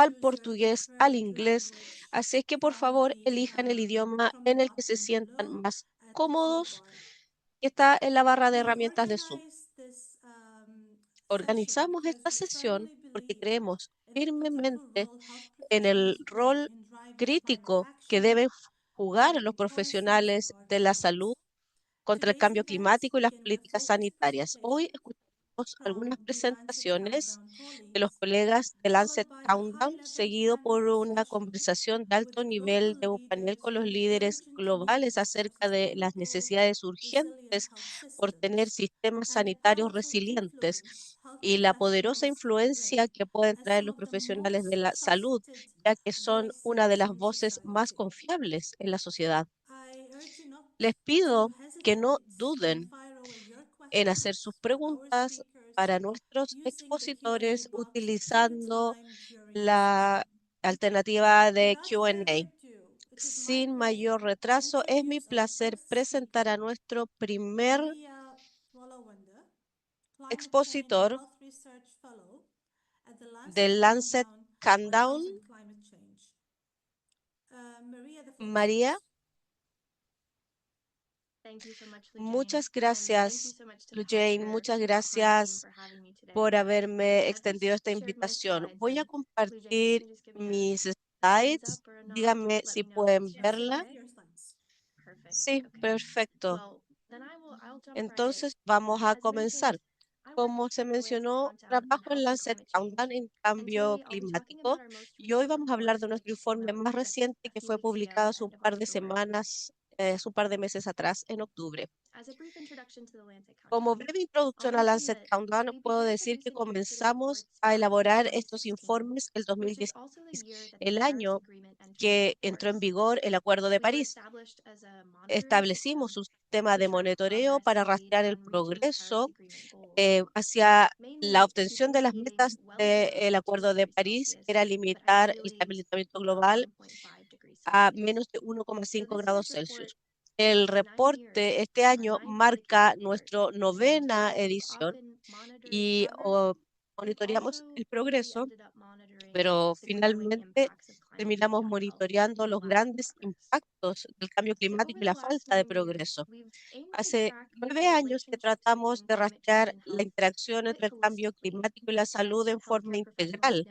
al portugués, al inglés. Así es que por favor elijan el idioma en el que se sientan más cómodos, que está en la barra de herramientas de Zoom. Organizamos esta sesión porque creemos firmemente en el rol crítico que deben jugar los profesionales de la salud contra el cambio climático y las políticas sanitarias. Hoy escuchamos algunas presentaciones de los colegas de Lancet Countdown, seguido por una conversación de alto nivel de un panel con los líderes globales acerca de las necesidades urgentes por tener sistemas sanitarios resilientes y la poderosa influencia que pueden traer los profesionales de la salud, ya que son una de las voces más confiables en la sociedad. Les pido que no duden en hacer sus preguntas para nuestros expositores utilizando la alternativa de Q&A. Sin mayor retraso, es mi placer presentar a nuestro primer expositor del Lancet Countdown. María, muchas gracias, Jane, muchas gracias por haberme extendido esta invitación. Voy a compartir mis slides. Díganme si pueden verla. Sí, perfecto. Entonces vamos a comenzar. Como se mencionó, trabajo en Lancet Countdown en cambio climático y hoy vamos a hablar de nuestro informe más reciente que fue publicado hace un par de semanas, hace un par de meses atrás, en octubre. Como breve introducción a Lancet Countdown, puedo decir que comenzamos a elaborar estos informes el 2016, el año que entró en vigor el Acuerdo de París. Establecimos un sistema de monitoreo para rastrear el progreso hacia la obtención de las metas del Acuerdo de París, que era limitar el calentamiento global a menos de 1,5 grados Celsius. El reporte este año marca nuestra novena edición y monitoreamos el progreso, pero finalmente terminamos monitoreando los grandes impactos del cambio climático y la falta de progreso. Hace 9 años que tratamos de rastrear la interacción entre el cambio climático y la salud en forma integral.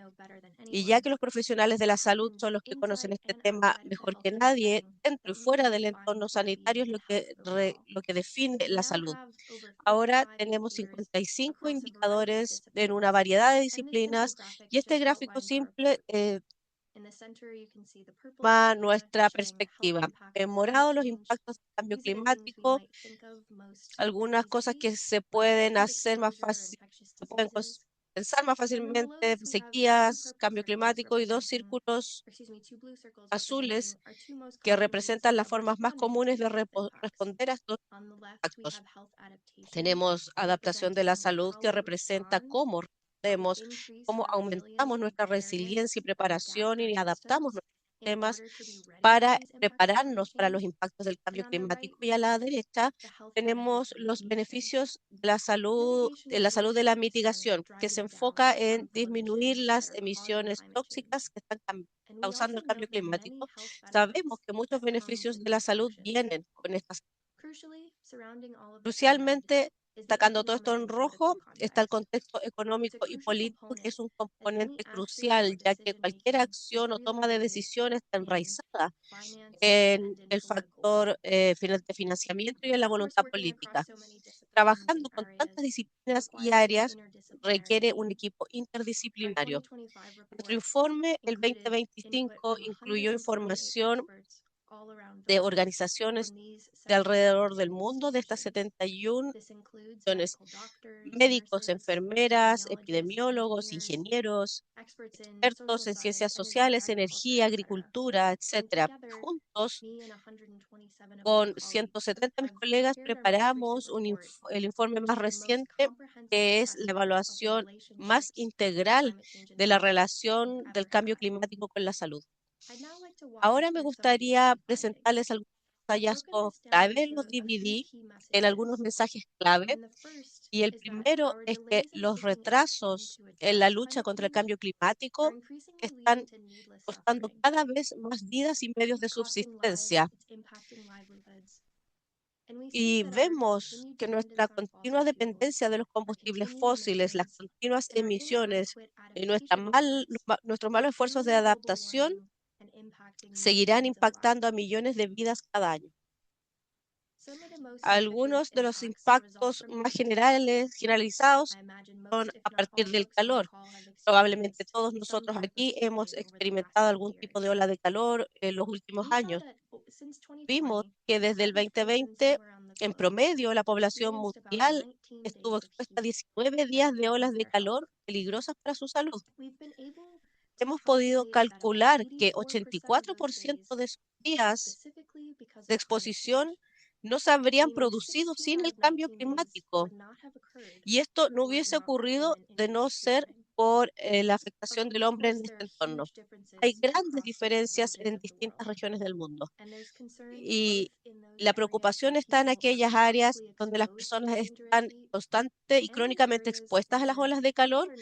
Y ya que los profesionales de la salud son los que conocen este tema mejor que nadie, dentro y fuera del entorno sanitario es lo que define la salud. Ahora tenemos 55 indicadores en una variedad de disciplinas y este gráfico simple va nuestra perspectiva. En morado, los impactos del cambio climático, algunas cosas que se pueden hacer más fácil, se pueden pensar más fácilmente, sequías, cambio climático y dos círculos azules que representan las formas más comunes de responder a estos impactos. Tenemos adaptación de la salud que representa cómo respondemos, cómo aumentamos nuestra resiliencia y preparación y adaptamos nuestros sistemas para prepararnos para los impactos del cambio climático. Y a la derecha tenemos los beneficios de la salud de la mitigación, que se enfoca en disminuir las emisiones tóxicas que están causando el cambio climático. Sabemos que muchos beneficios de la salud vienen con estas. Crucialmente, destacando todo esto en rojo, está el contexto económico y político, que es un componente crucial, ya que cualquier acción o toma de decisión está enraizada en el factor de financiamiento y en la voluntad política. Trabajando con tantas disciplinas y áreas requiere un equipo interdisciplinario. Nuestro informe, el 2025, incluyó información de organizaciones de alrededor del mundo, de estas 71 naciones, médicos, enfermeras, epidemiólogos, ingenieros, expertos en ciencias sociales, energía, agricultura, etcétera. Juntos, con 170 de mis colegas, preparamos el informe más reciente, que es la evaluación más integral de la relación del cambio climático con la salud. Ahora me gustaría presentarles algunos hallazgos clave, los dividí en algunos mensajes clave. Y el primero es que los retrasos en la lucha contra el cambio climático están costando cada vez más vidas y medios de subsistencia. Y vemos que nuestra continua dependencia de los combustibles fósiles, las continuas emisiones y nuestros malos esfuerzos de adaptación seguirán impactando a millones de vidas cada año. Algunos de los impactos más generalizados son a partir del calor. Probablemente todos nosotros aquí hemos experimentado algún tipo de ola de calor en los últimos años. Vimos que desde el 2020, en promedio, la población mundial estuvo expuesta a 19 días de olas de calor peligrosas para su salud. Hemos podido calcular que 84% de esos días de exposición no se habrían producido sin el cambio climático. Y esto no hubiese ocurrido de no ser por la afectación del hombre en este entorno. Hay grandes diferencias en distintas regiones del mundo. Y la preocupación está en aquellas áreas donde las personas están constante y crónicamente expuestas a las olas de calor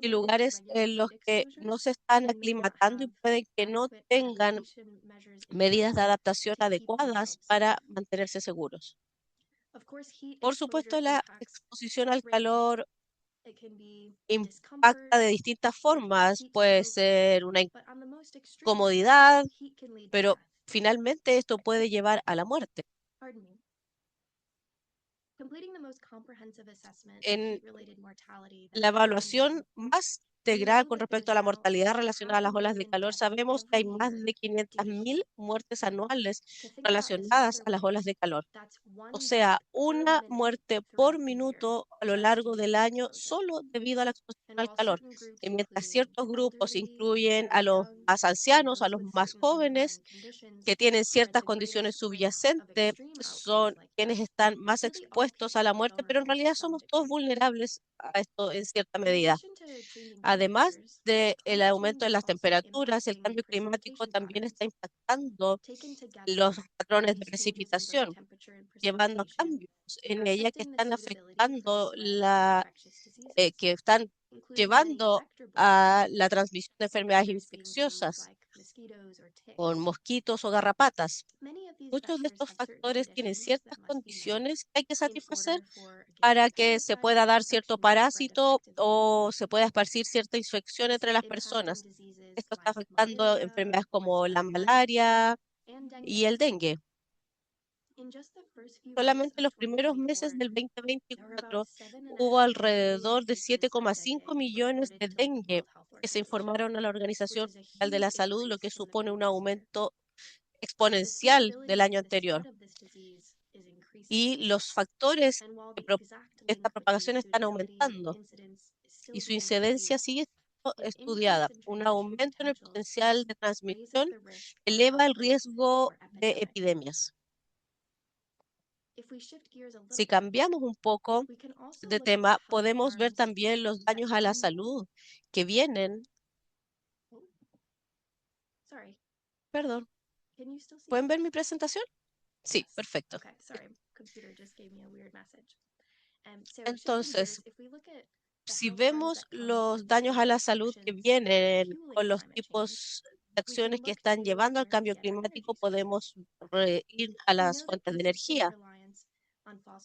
y lugares en los que no se están aclimatando y pueden que no tengan medidas de adaptación adecuadas para mantenerse seguros. Por supuesto, la exposición al calor impacta de distintas formas. Puede ser una incomodidad, pero finalmente esto puede llevar a la muerte. En la evaluación más integral con respecto a la mortalidad relacionada a las olas de calor, sabemos que hay más de 500.000 muertes anuales relacionadas a las olas de calor. O sea, una muerte por minuto a lo largo del año solo debido a la exposición al calor. Y mientras ciertos grupos incluyen a los más ancianos, a los más jóvenes, que tienen ciertas condiciones subyacentes, son quienes están más expuestos a la muerte, pero en realidad somos todos vulnerables a esto en cierta medida. Además del aumento de las temperaturas, el cambio climático también está impactando los patrones de precipitación, llevando a cambios en ella que están afectando que están llevando a la transmisión de enfermedades infecciosas con mosquitos o garrapatas. Muchos de estos factores tienen ciertas condiciones que hay que satisfacer para que se pueda dar cierto parásito o se pueda esparcir cierta infección entre las personas. Esto está afectando enfermedades como la malaria y el dengue. Solamente en los primeros meses del 2024 hubo alrededor de 7,5 millones de dengue que se informaron a la Organización Mundial de la Salud, lo que supone un aumento exponencial del año anterior. Y los factores de esta propagación están aumentando y su incidencia sigue siendo estudiada. Un aumento en el potencial de transmisión eleva el riesgo de epidemias. Si cambiamos un poco de tema, podemos ver también los daños a la salud que vienen. Perdón, ¿pueden ver mi presentación? Sí, perfecto. Entonces, si vemos los daños a la salud que vienen con los tipos de acciones que están llevando al cambio climático, podemos ir a las fuentes de energía.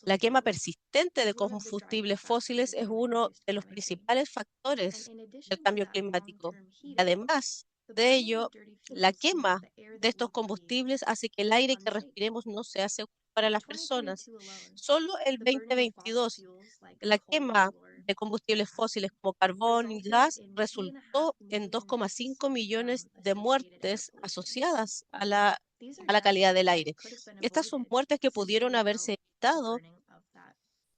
La quema persistente de combustibles fósiles es uno de los principales factores del cambio climático. Y además de ello, la quema de estos combustibles hace que el aire que respiremos no sea seguro para las personas. Solo el 2022, la quema de combustibles fósiles como carbón y gas resultó en 2,5 millones de muertes asociadas a la mala calidad del aire. Estas son muertes que pudieron haberse evitado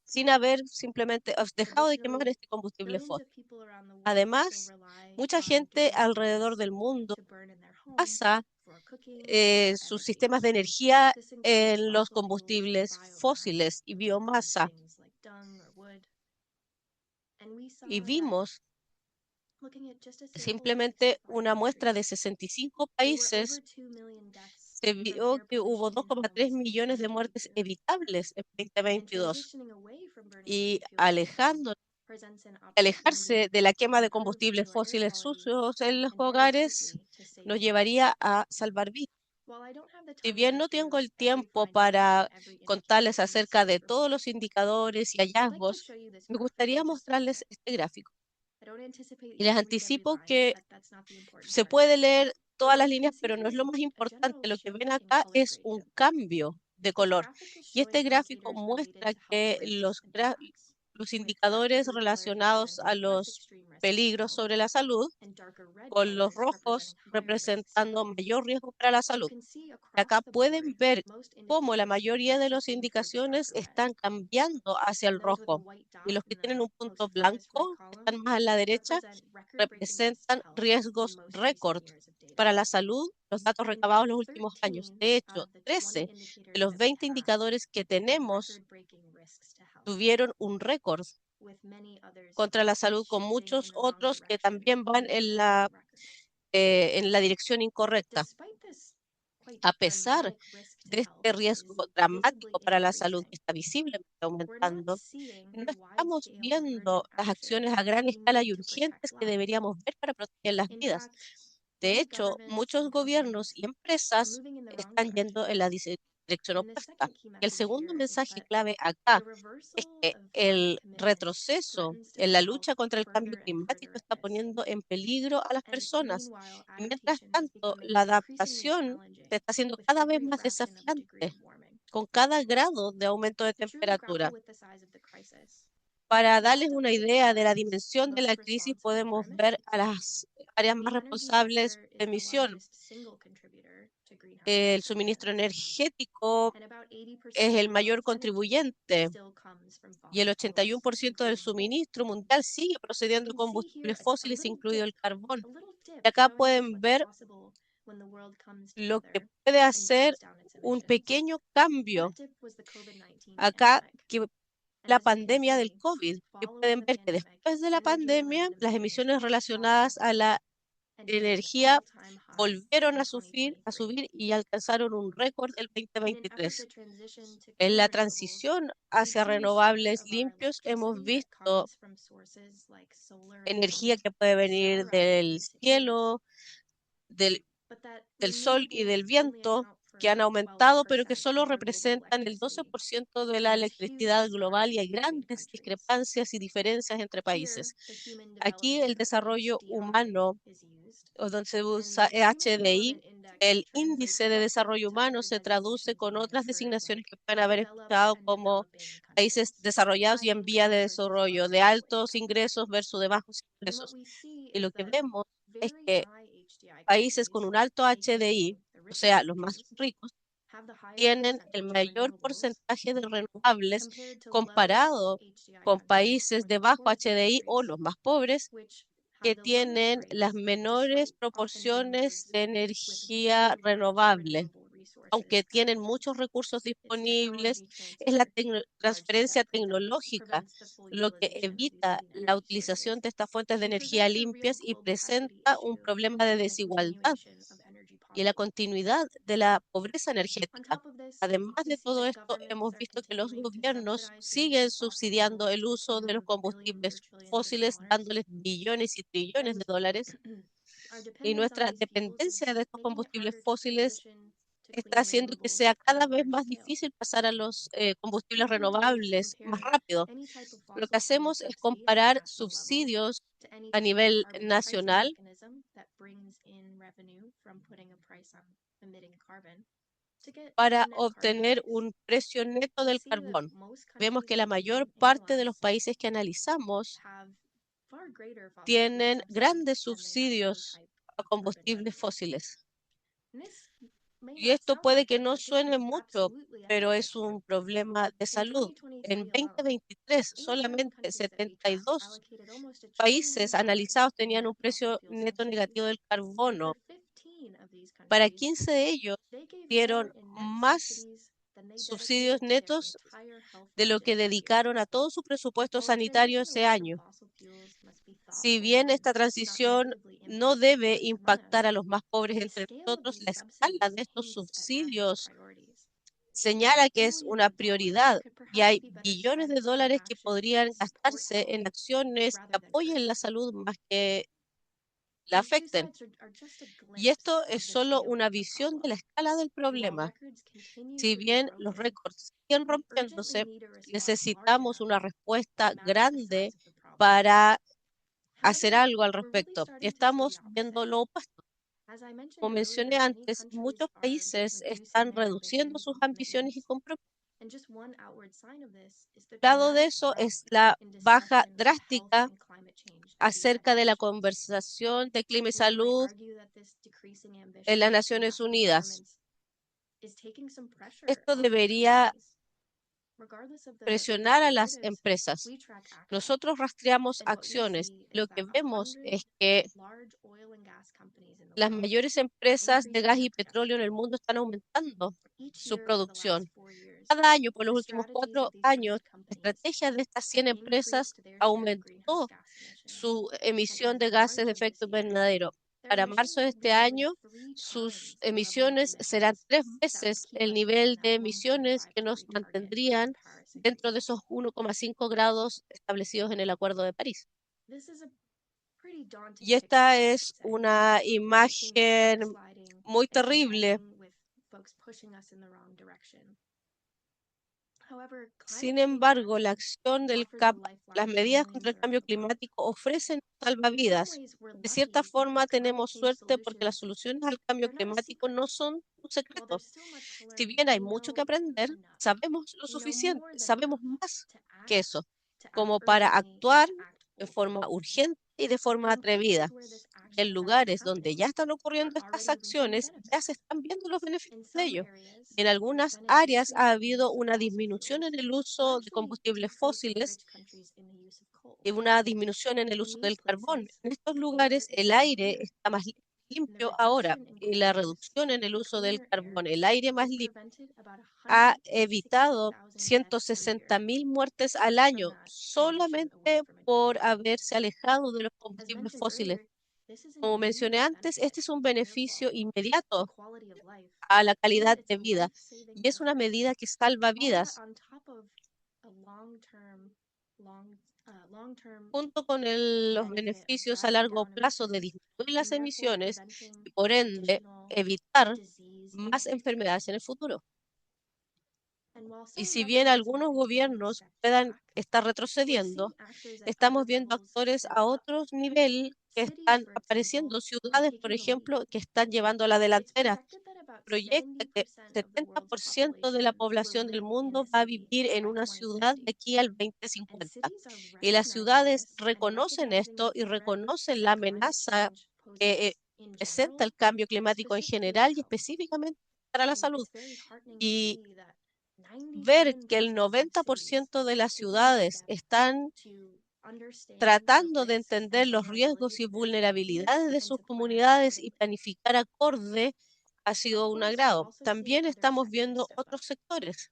sin haber simplemente dejado de quemar este combustible fósil. Además, mucha gente alrededor del mundo basa sus sistemas de energía en los combustibles fósiles y biomasa. Y vimos simplemente una muestra de 65 países, se vio que hubo 2,3 millones de muertes evitables en 2022. y alejarse de la quema de combustibles fósiles sucios en los hogares nos llevaría a salvar vidas. Si bien no tengo el tiempo para contarles acerca de todos los indicadores y hallazgos, me gustaría mostrarles este gráfico. Y les anticipo que se puede leer todas las líneas, pero no es lo más importante. Lo que ven acá es un cambio de color. Y este gráfico muestra que los indicadores relacionados a los peligros sobre la salud, con los rojos representando mayor riesgo para la salud. Acá pueden ver cómo la mayoría de las indicaciones están cambiando hacia el rojo. Y los que tienen un punto blanco, que están más a la derecha, representan riesgos récord para la salud, los datos recabados en los últimos años. De hecho, 13 de los 20 indicadores que tenemos tuvieron un récord contra la salud, con muchos otros que también van en la dirección incorrecta. A pesar de este riesgo dramático para la salud que está visiblemente aumentando, no estamos viendo las acciones a gran escala y urgentes que deberíamos ver para proteger las vidas. De hecho, muchos gobiernos y empresas están yendo en la dirección opuesta. El segundo mensaje clave acá es que el retroceso en la lucha contra el cambio climático está poniendo en peligro a las personas. Y mientras tanto, la adaptación se está haciendo cada vez más desafiante con cada grado de aumento de temperatura. Para darles una idea de la dimensión de la crisis, podemos ver a las áreas más responsables de emisión. El suministro energético es el mayor contribuyente y el 81% del suministro mundial sigue procediendo de combustibles fósiles, incluido el carbón. Y acá pueden ver lo que puede hacer un pequeño cambio acá, que la pandemia del COVID, que pueden ver que después de la pandemia, las emisiones relacionadas a la energía volvieron a subir y alcanzaron un récord el 2023. En la transición hacia renovables limpios hemos visto energía que puede venir del cielo, del sol y del viento, que han aumentado, pero que solo representan el 12% de la electricidad global, y hay grandes discrepancias y diferencias entre países. Aquí el desarrollo humano, o donde se usa HDI, el índice de desarrollo humano se traduce con otras designaciones que pueden haber escuchado, como países desarrollados y en vía de desarrollo, de altos ingresos versus de bajos ingresos. Y lo que vemos es que países con un alto HDI, o sea, los más ricos, tienen el mayor porcentaje de renovables comparado con países de bajo HDI o los más pobres, que tienen las menores proporciones de energía renovable. Aunque tienen muchos recursos disponibles, es la transferencia tecnológica lo que evita la utilización de estas fuentes de energía limpias y presenta un problema de desigualdad y la continuidad de la pobreza energética. Además de todo esto, hemos visto que los gobiernos siguen subsidiando el uso de los combustibles fósiles, dándoles billones y trillones de dólares, y nuestra dependencia de estos combustibles fósiles está haciendo que sea cada vez más difícil pasar a los combustibles renovables más rápido. Lo que hacemos es comparar subsidios a nivel nacional para obtener un precio neto del carbón. Vemos que la mayor parte de los países que analizamos tienen grandes subsidios a combustibles fósiles. Y esto puede que no suene mucho, pero es un problema de salud. En 2023, solamente 72 países analizados tenían un precio neto negativo del carbono. Para 15 de ellos dieron más subsidios netos de lo que dedicaron a todo su presupuesto sanitario ese año. Si bien esta transición no debe impactar a los más pobres entre nosotros, la escala de estos subsidios señala que es una prioridad y hay billones de dólares que podrían gastarse en acciones que apoyen la salud más que la afecten. Y esto es solo una visión de la escala del problema. Si bien los récords siguen rompiéndose, necesitamos una respuesta grande para hacer algo al respecto. Y estamos viendo lo opuesto. Como mencioné antes, muchos países están reduciendo sus ambiciones y compromisos. Lado de eso es la baja drástica acerca de la conversación de clima y salud en las Naciones Unidas. Esto debería presionar a las empresas. Nosotros rastreamos acciones. Lo que vemos es que las mayores empresas de gas y petróleo en el mundo están aumentando su producción. Cada año, por los últimos 4 años, la estrategia de estas 100 empresas aumentó su emisión de gases de efecto invernadero. Para marzo de este año, sus emisiones serán 3 veces el nivel de emisiones que nos mantendrían dentro de esos 1,5 grados establecidos en el Acuerdo de París. Y esta es una imagen muy terrible. Sin embargo, la acción las medidas contra el cambio climático ofrecen salvavidas. De cierta forma, tenemos suerte porque las soluciones al cambio climático no son un secreto. Si bien hay mucho que aprender, sabemos lo suficiente, sabemos más que eso, como para actuar de forma urgente y de forma atrevida. En lugares donde ya están ocurriendo estas acciones, ya se están viendo los beneficios de ello. En algunas áreas ha habido una disminución en el uso de combustibles fósiles y una disminución en el uso del carbón. En estos lugares el aire está más limpio ahora y la reducción en el uso del carbón, el aire más limpio, ha evitado 160.000 muertes al año solamente por haberse alejado de los combustibles fósiles. Como mencioné antes, este es un beneficio inmediato a la calidad de vida y es una medida que salva vidas. Junto con los beneficios a largo plazo de disminuir las emisiones y por ende evitar más enfermedades en el futuro. Y si bien algunos gobiernos puedan estar retrocediendo, estamos viendo actores a otro nivel que están apareciendo, ciudades, por ejemplo, que están llevando a la delantera. Proyecta que 70% de la población del mundo va a vivir en una ciudad de aquí al 2050. Y las ciudades reconocen esto y reconocen la amenaza que presenta el cambio climático en general y específicamente para la salud. Y ver que el 90% de las ciudades están tratando de entender los riesgos y vulnerabilidades de sus comunidades y planificar acorde ha sido un agrado. También estamos viendo otros sectores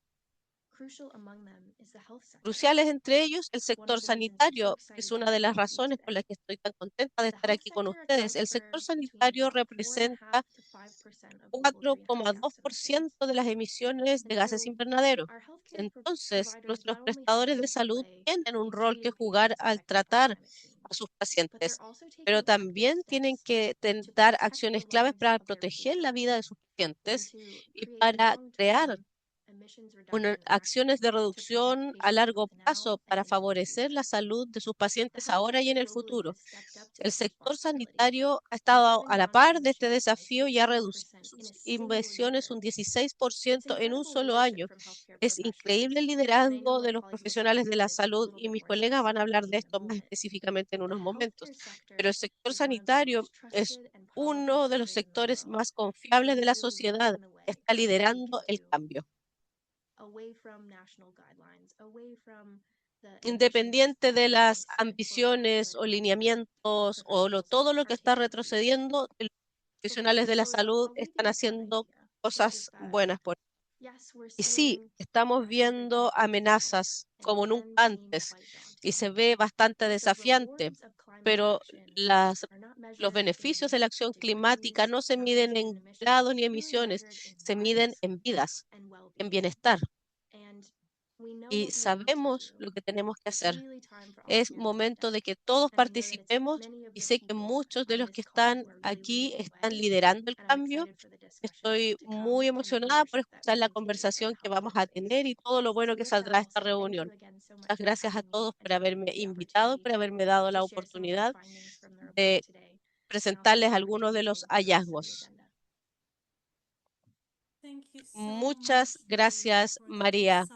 cruciales, entre ellos el sector sanitario, que es una de las razones por las que estoy tan contenta de estar aquí con ustedes. El sector sanitario representa 4,2% de las emisiones de gases invernaderos. Entonces, nuestros prestadores de salud tienen un rol que jugar al tratar a sus pacientes, pero también tienen que dar acciones claves para proteger la vida de sus pacientes y para crear acciones de reducción a largo plazo para favorecer la salud de sus pacientes ahora y en el futuro. El sector sanitario ha estado a la par de este desafío y ha reducido sus inversiones un 16% en un solo año. Es increíble el liderazgo de los profesionales de la salud y mis colegas van a hablar de esto más específicamente en unos momentos. Pero el sector sanitario es uno de los sectores más confiables de la sociedad. Está liderando el cambio. Independiente de las ambiciones o lineamientos o todo lo que está retrocediendo, los profesionales de la salud están haciendo cosas buenas por. Y sí, estamos viendo amenazas como nunca antes y se ve bastante desafiante, pero los beneficios de la acción climática no se miden en grados ni emisiones, se miden en vidas. en bienestar y sabemos lo que tenemos que hacer. Es momento de que todos participemos y sé que muchos de los que están aquí están liderando el cambio. Estoy muy emocionada por escuchar la conversación que vamos a tener y todo lo bueno que saldrá de esta reunión. Muchas gracias a todos por haberme invitado, por haberme dado la oportunidad de presentarles algunos de los hallazgos. Muchas gracias, María,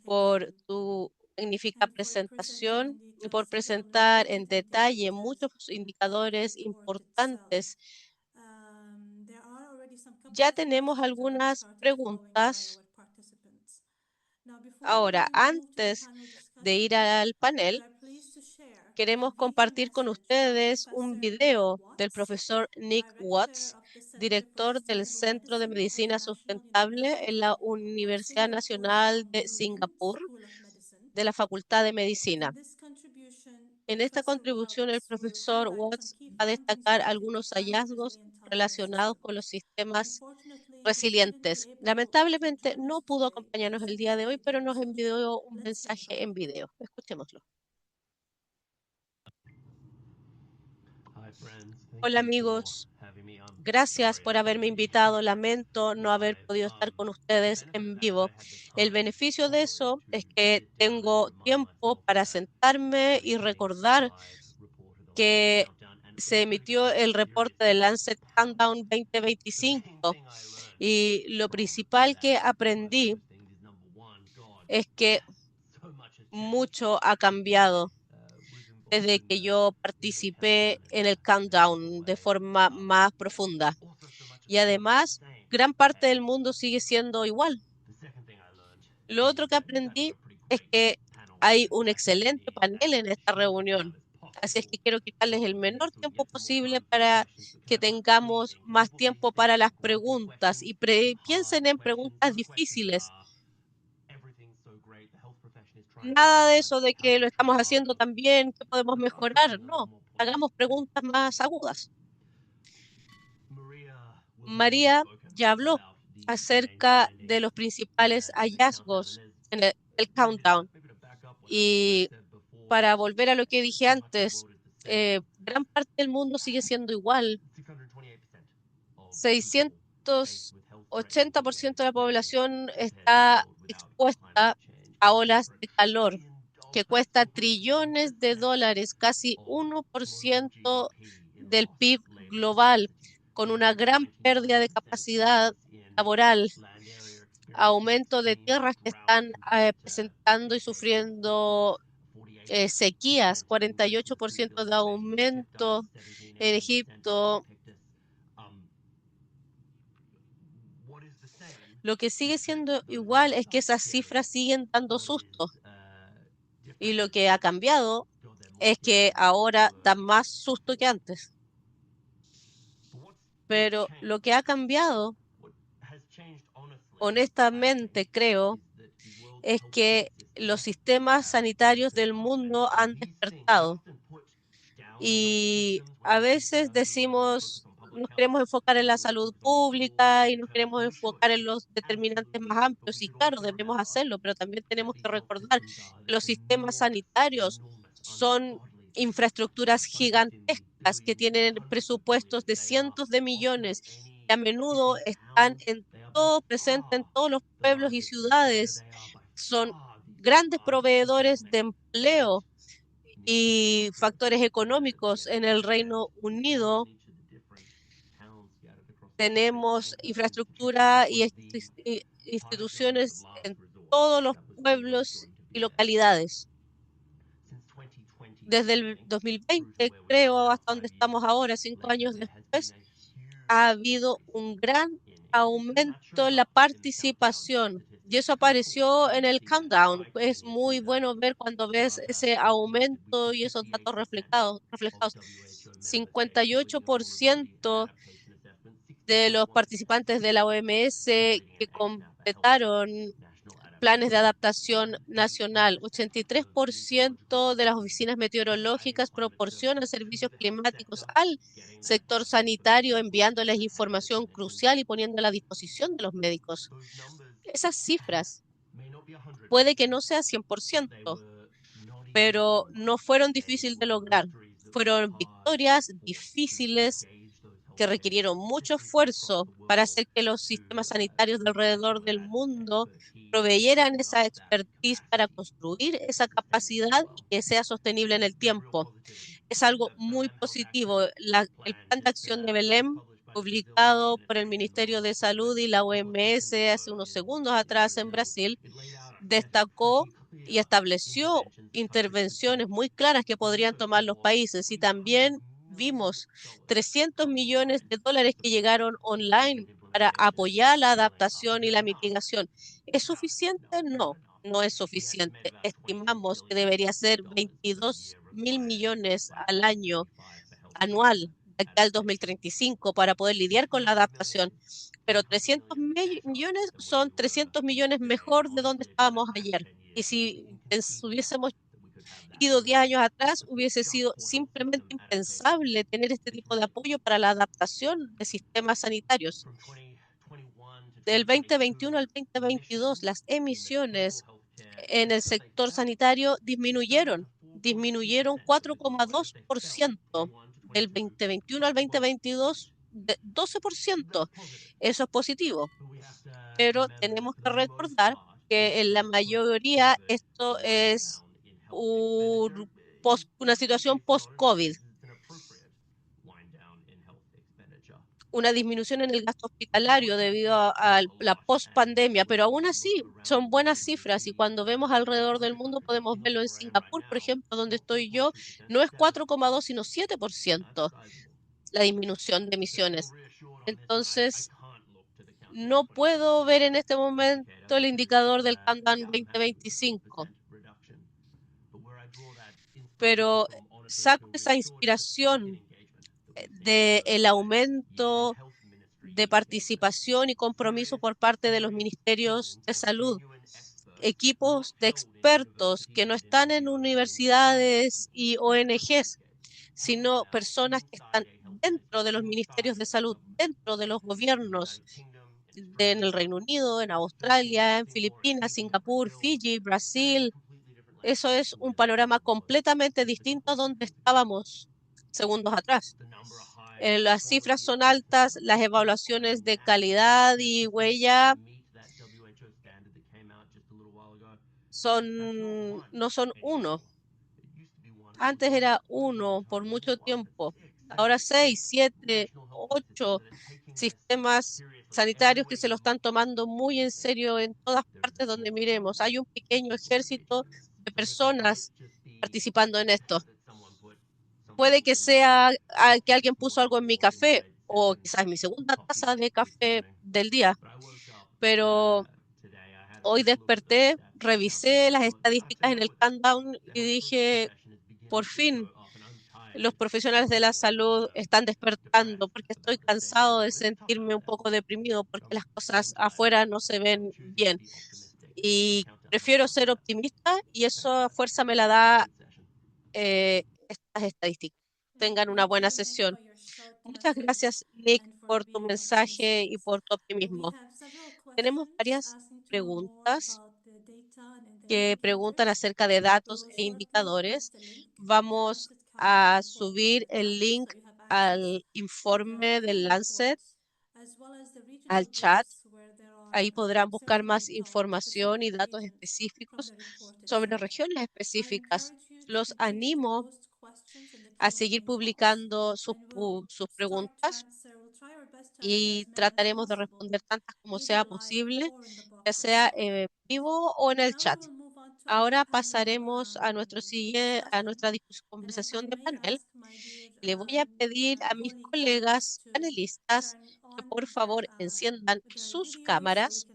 por tu magnífica presentación y por presentar en detalle muchos indicadores importantes. Ya tenemos algunas preguntas. Ahora, antes de ir al panel, queremos compartir con ustedes un video del profesor Nick Watts, director del Centro de Medicina Sustentable en la Universidad Nacional de Singapur, de la Facultad de Medicina. En esta contribución, el profesor Watts va a destacar algunos hallazgos relacionados con los sistemas resilientes. Lamentablemente no pudo acompañarnos el día de hoy, pero nos envió un mensaje en video. Escuchémoslo. Hola amigos, gracias por haberme invitado. Lamento no haber podido estar con ustedes en vivo. El beneficio de eso es que tengo tiempo para sentarme y recordar que se emitió el reporte del Lancet Countdown 2025 y lo principal que aprendí es que mucho ha cambiado desde que yo participé en el countdown de forma más profunda. Y además, gran parte del mundo sigue siendo igual. Lo otro que aprendí es que hay un excelente panel en esta reunión. Así es que quiero quitarles el menor tiempo posible para que tengamos más tiempo para las preguntas y piensen en preguntas difíciles. Nada de eso de que lo estamos haciendo tan bien, que podemos mejorar. No, hagamos preguntas más agudas. María ya habló acerca de los principales hallazgos en el countdown. Y para volver a lo que dije antes, gran parte del mundo sigue siendo igual. 680% de la población está expuesta a olas de calor que cuesta trillones de dólares, casi 1% del PIB global, con una gran pérdida de capacidad laboral, aumento de tierras que están presentando y sufriendo sequías, 48% de aumento en Egipto. Lo que sigue siendo igual es que esas cifras siguen dando susto. Y lo que ha cambiado es que ahora dan más susto que antes. Pero lo que ha cambiado, honestamente creo, es que los sistemas sanitarios del mundo han despertado. Y a veces decimos, nos queremos enfocar en la salud pública y nos queremos enfocar en los determinantes más amplios. Y claro, debemos hacerlo, pero también tenemos que recordar que los sistemas sanitarios son infraestructuras gigantescas que tienen presupuestos de cientos de millones y a menudo están en todo presente en todos los pueblos y ciudades. Son grandes proveedores de empleo y factores económicos. En el Reino Unido tenemos infraestructura y instituciones en todos los pueblos y localidades. Desde el 2020, creo, hasta donde estamos ahora, 5 años después, ha habido un gran aumento en la participación. Y eso apareció en el countdown. Es muy bueno ver cuando ves ese aumento y esos datos reflejados. 58% de los participantes de la OMS que completaron planes de adaptación nacional. 83% de las oficinas meteorológicas proporcionan servicios climáticos al sector sanitario, enviándoles información crucial y poniéndola a la disposición de los médicos. Esas cifras puede que no sea 100%, pero no fueron difíciles de lograr. Fueron victorias difíciles que requirieron mucho esfuerzo para hacer que los sistemas sanitarios de alrededor del mundo proveyeran esa expertise para construir esa capacidad y que sea sostenible en el tiempo. Es algo muy positivo. El Plan de Acción de Belém, publicado por el Ministerio de Salud y la OMS hace unos segundos atrás en Brasil, destacó y estableció intervenciones muy claras que podrían tomar los países y también vimos 300 millones de dólares que llegaron online para apoyar la adaptación y la mitigación. ¿Es suficiente? No, no es suficiente. Estimamos que debería ser 22.000 millones al año anual de aquí al 2035 para poder lidiar con la adaptación, pero 300 millones son 300 millones mejor de donde estábamos ayer. Y si hubiésemos ido 10 años atrás, hubiese sido simplemente impensable tener este tipo de apoyo para la adaptación de sistemas sanitarios. Del 2021 al 2022, las emisiones en el sector sanitario disminuyeron 4,2%. Del 2021 al 2022, 12%. Eso es positivo, pero tenemos que recordar que en la mayoría esto es una situación post-COVID, una disminución en el gasto hospitalario debido a la post-pandemia, pero aún así son buenas cifras y cuando vemos alrededor del mundo podemos verlo en Singapur, por ejemplo, donde estoy yo, no es 4,2, sino 7% la disminución de emisiones. Entonces, no puedo ver en este momento el indicador del Kanban 2025, pero saco esa inspiración del aumento de participación y compromiso por parte de los ministerios de salud, equipos de expertos que no están en universidades y ONGs, sino personas que están dentro de los ministerios de salud, dentro de los gobiernos en el Reino Unido, en Australia, en Filipinas, Singapur, Fiji, Brasil. Eso es un panorama completamente distinto a donde estábamos segundos atrás. Las cifras son altas, las evaluaciones de calidad y huella no son uno. Antes era uno por mucho tiempo. Ahora 6, 7, 8 sistemas sanitarios que se lo están tomando muy en serio en todas partes donde miremos. Hay un pequeño ejército de personas participando en esto. Puede que sea que alguien puso algo en mi café o quizás mi segunda taza de café del día, pero hoy desperté, revisé las estadísticas en el countdown y dije, por fin, los profesionales de la salud están despertando porque estoy cansado de sentirme un poco deprimido porque las cosas afuera no se ven bien. Y prefiero ser optimista y esa fuerza me la da estas estadísticas. Tengan una buena sesión. Muchas gracias, Nick, por tu mensaje y por tu optimismo. Tenemos varias preguntas que preguntan acerca de datos e indicadores. Vamos a subir el link al informe del Lancet al chat. Ahí podrán buscar más información y datos específicos sobre regiones específicas. Los animo a seguir publicando sus preguntas y trataremos de responder tantas como sea posible, ya sea en vivo o en el chat. Ahora pasaremos a a nuestra conversación de panel. Le voy a pedir a mis colegas panelistas que por favor enciendan sus cámaras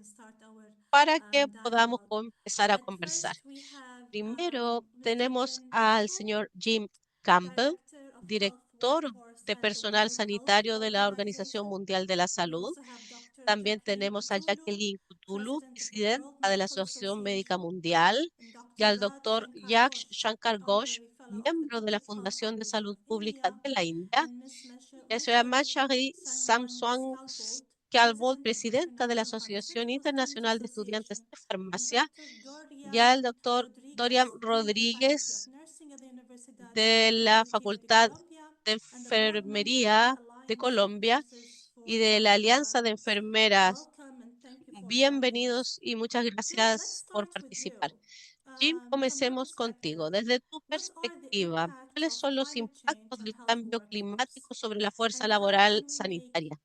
para que podamos empezar a conversar. Primero tenemos al señor Jim Campbell, director de personal sanitario de la Organización Mundial de la Salud. También tenemos a Jacqueline Cthulhu, presidenta de la Asociación Médica Mundial, y al doctor Yash Shankar Ghosh, miembro de la Fundación de Salud Pública de la India, y a la señora Manshari Samswangkyal, Calvo, presidenta de la Asociación Internacional de Estudiantes de Farmacia, ya Gloria el doctor Dorian Rodriguez, Clinical Faculty Rodríguez of Nursing at the Universidad de la Católica de Facultad Colombia, de and the board member of the Enfermería de Alliance of Colombia Nurses y for de la Public Alianza de Health. Enfermeras. Welcome and thank you for joining us. Bienvenidos y muchas Jim, let's gracias por start with participar. you. Jim, From your comencemos contigo. perspective, Desde tu what are the perspectiva, impacts ¿cuáles of son los climate change impactos on del health cambio workforce? climático sobre la fuerza And how laboral can we make sanitaria?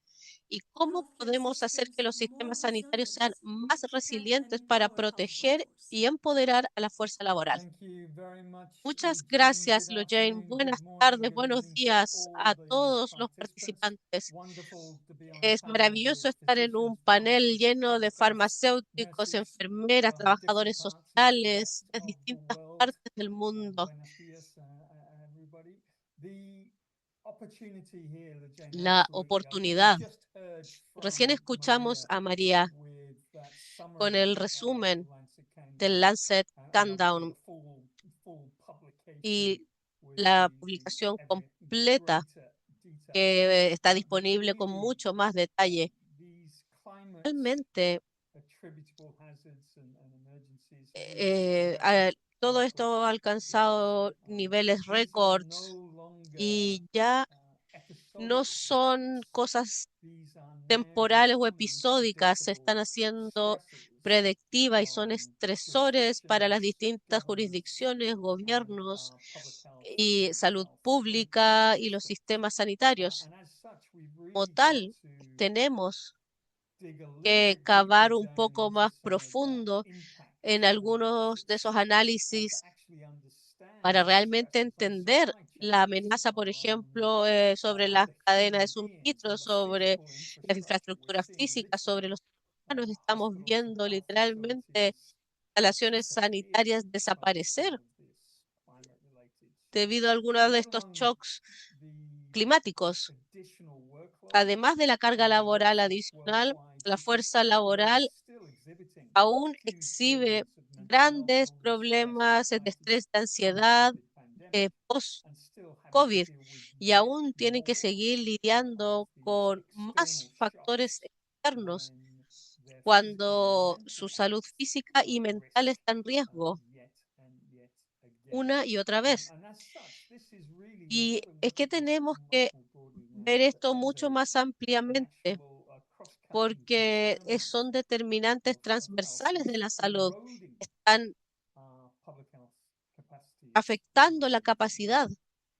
¿Y cómo healthcare podemos hacer que systems los more sistemas sanitarios resilient sean to más protect and resilientes para empower health proteger workforce? y empoderar a la fuerza laboral? Thank you very much, Muchas Jane. gracias, Good Lojane. afternoon, good Buenas morning, tardes, good buenos evening to días all a the todos los participants. participantes. Wonderful to be on a Es panel maravilloso with estar en un physicians, panel pharmacists, lleno de public health farmacéuticos, nurses enfermeras, from different trabajadores parts, east to sociales west de of the distintas world. partes del mundo. Buenos dias, everybody. The opportunity here that Jane, La absolutely. I think we oportunidad. just heard Recién from escuchamos Maria a María with that con summary el of resumen Lancet del Countdown, Lancet and obviously Countdown the full publication y was la released in publicación ever completa greater detail. que está But disponible con really, mucho más detalle. these climate Realmente, attributable hazards and emergencies really matter todo deeply esto ha to us. alcanzado niveles These are no récords longer y ya no episodic son threats. cosas These are now temporales o becoming episódicas, se están predictable haciendo stressors predictivas y son on estresores para las jurisdictions, distintas governments, jurisdicciones, and gobiernos public health y and salud health political pública y los systems. sistemas sanitarios. And as such, we've Como really got tal, to tenemos dig a little que bit deeper cavar un down poco into más some of that profundo impact en algunos de esos analysis to análisis actually para understand the realmente stresses on entender supply la chains, amenaza, por on ejemplo, sobre las the cadenas de human beings suministro, and the sobre physical la infrastructure. We're infraestructura seeing física, sobre literally los humanos. Estamos hospitals and viendo health literalmente facilities instalaciones disappear sanitarias from some desaparecer of this climate related debido a algunos de let estos alone shocks the climáticos. additional workload. Además de la carga laboral Workforce adicional, worldwide la is fuerza already laboral still exhibiting aún huge exhibe burdens of mental health grandes illness, stress, problemas de anxiety estrés, de from the ansiedad COVID pandemic, and still having to post-COVID deal with y yet aún tienen que more seguir of lidiando these con external más factores shocks externos when their physical and cuando su mental salud health física are y at mental risk está en riesgo yet and yet again. una y otra vez. And as such, this is really, we've Y got to es look que at this tenemos much que more broadly now ver as esto mucho a más an ampliamente actual cross-cutting porque determinant son determinantes of health. transversales de It's la salud. eroding Están public health capacities afectando la globally. capacidad And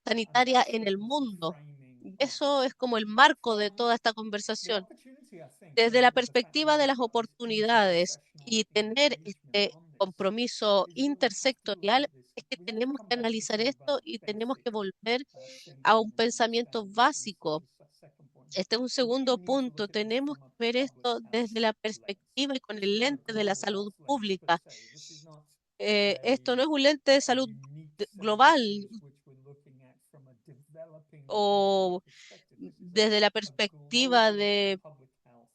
sanitaria that's en el the mundo. framing Y of eso es today. como el marco de From toda esta the conversación. opportunity, I think, Desde la the fact that perspectiva de we've las got this oportunidades interprofessional y tener engagement este on this compromiso is that we have to look intersectorial, at this. es que We have to tenemos come que back to analizar some of esto our y tenemos basic que volver a un thinking and pensamiento understanding. And this básico. is a second point here. Este es un We really segundo need to punto. look at this Tenemos from a que ver public esto health desde la lens. perspectiva y con This is el not a lente de la global salud health lens per pública. se. This is not Esto no es un lente a, de a salud unique set of global issues which we're looking at from a developing country o perspective. This is desde la a perspectiva global public health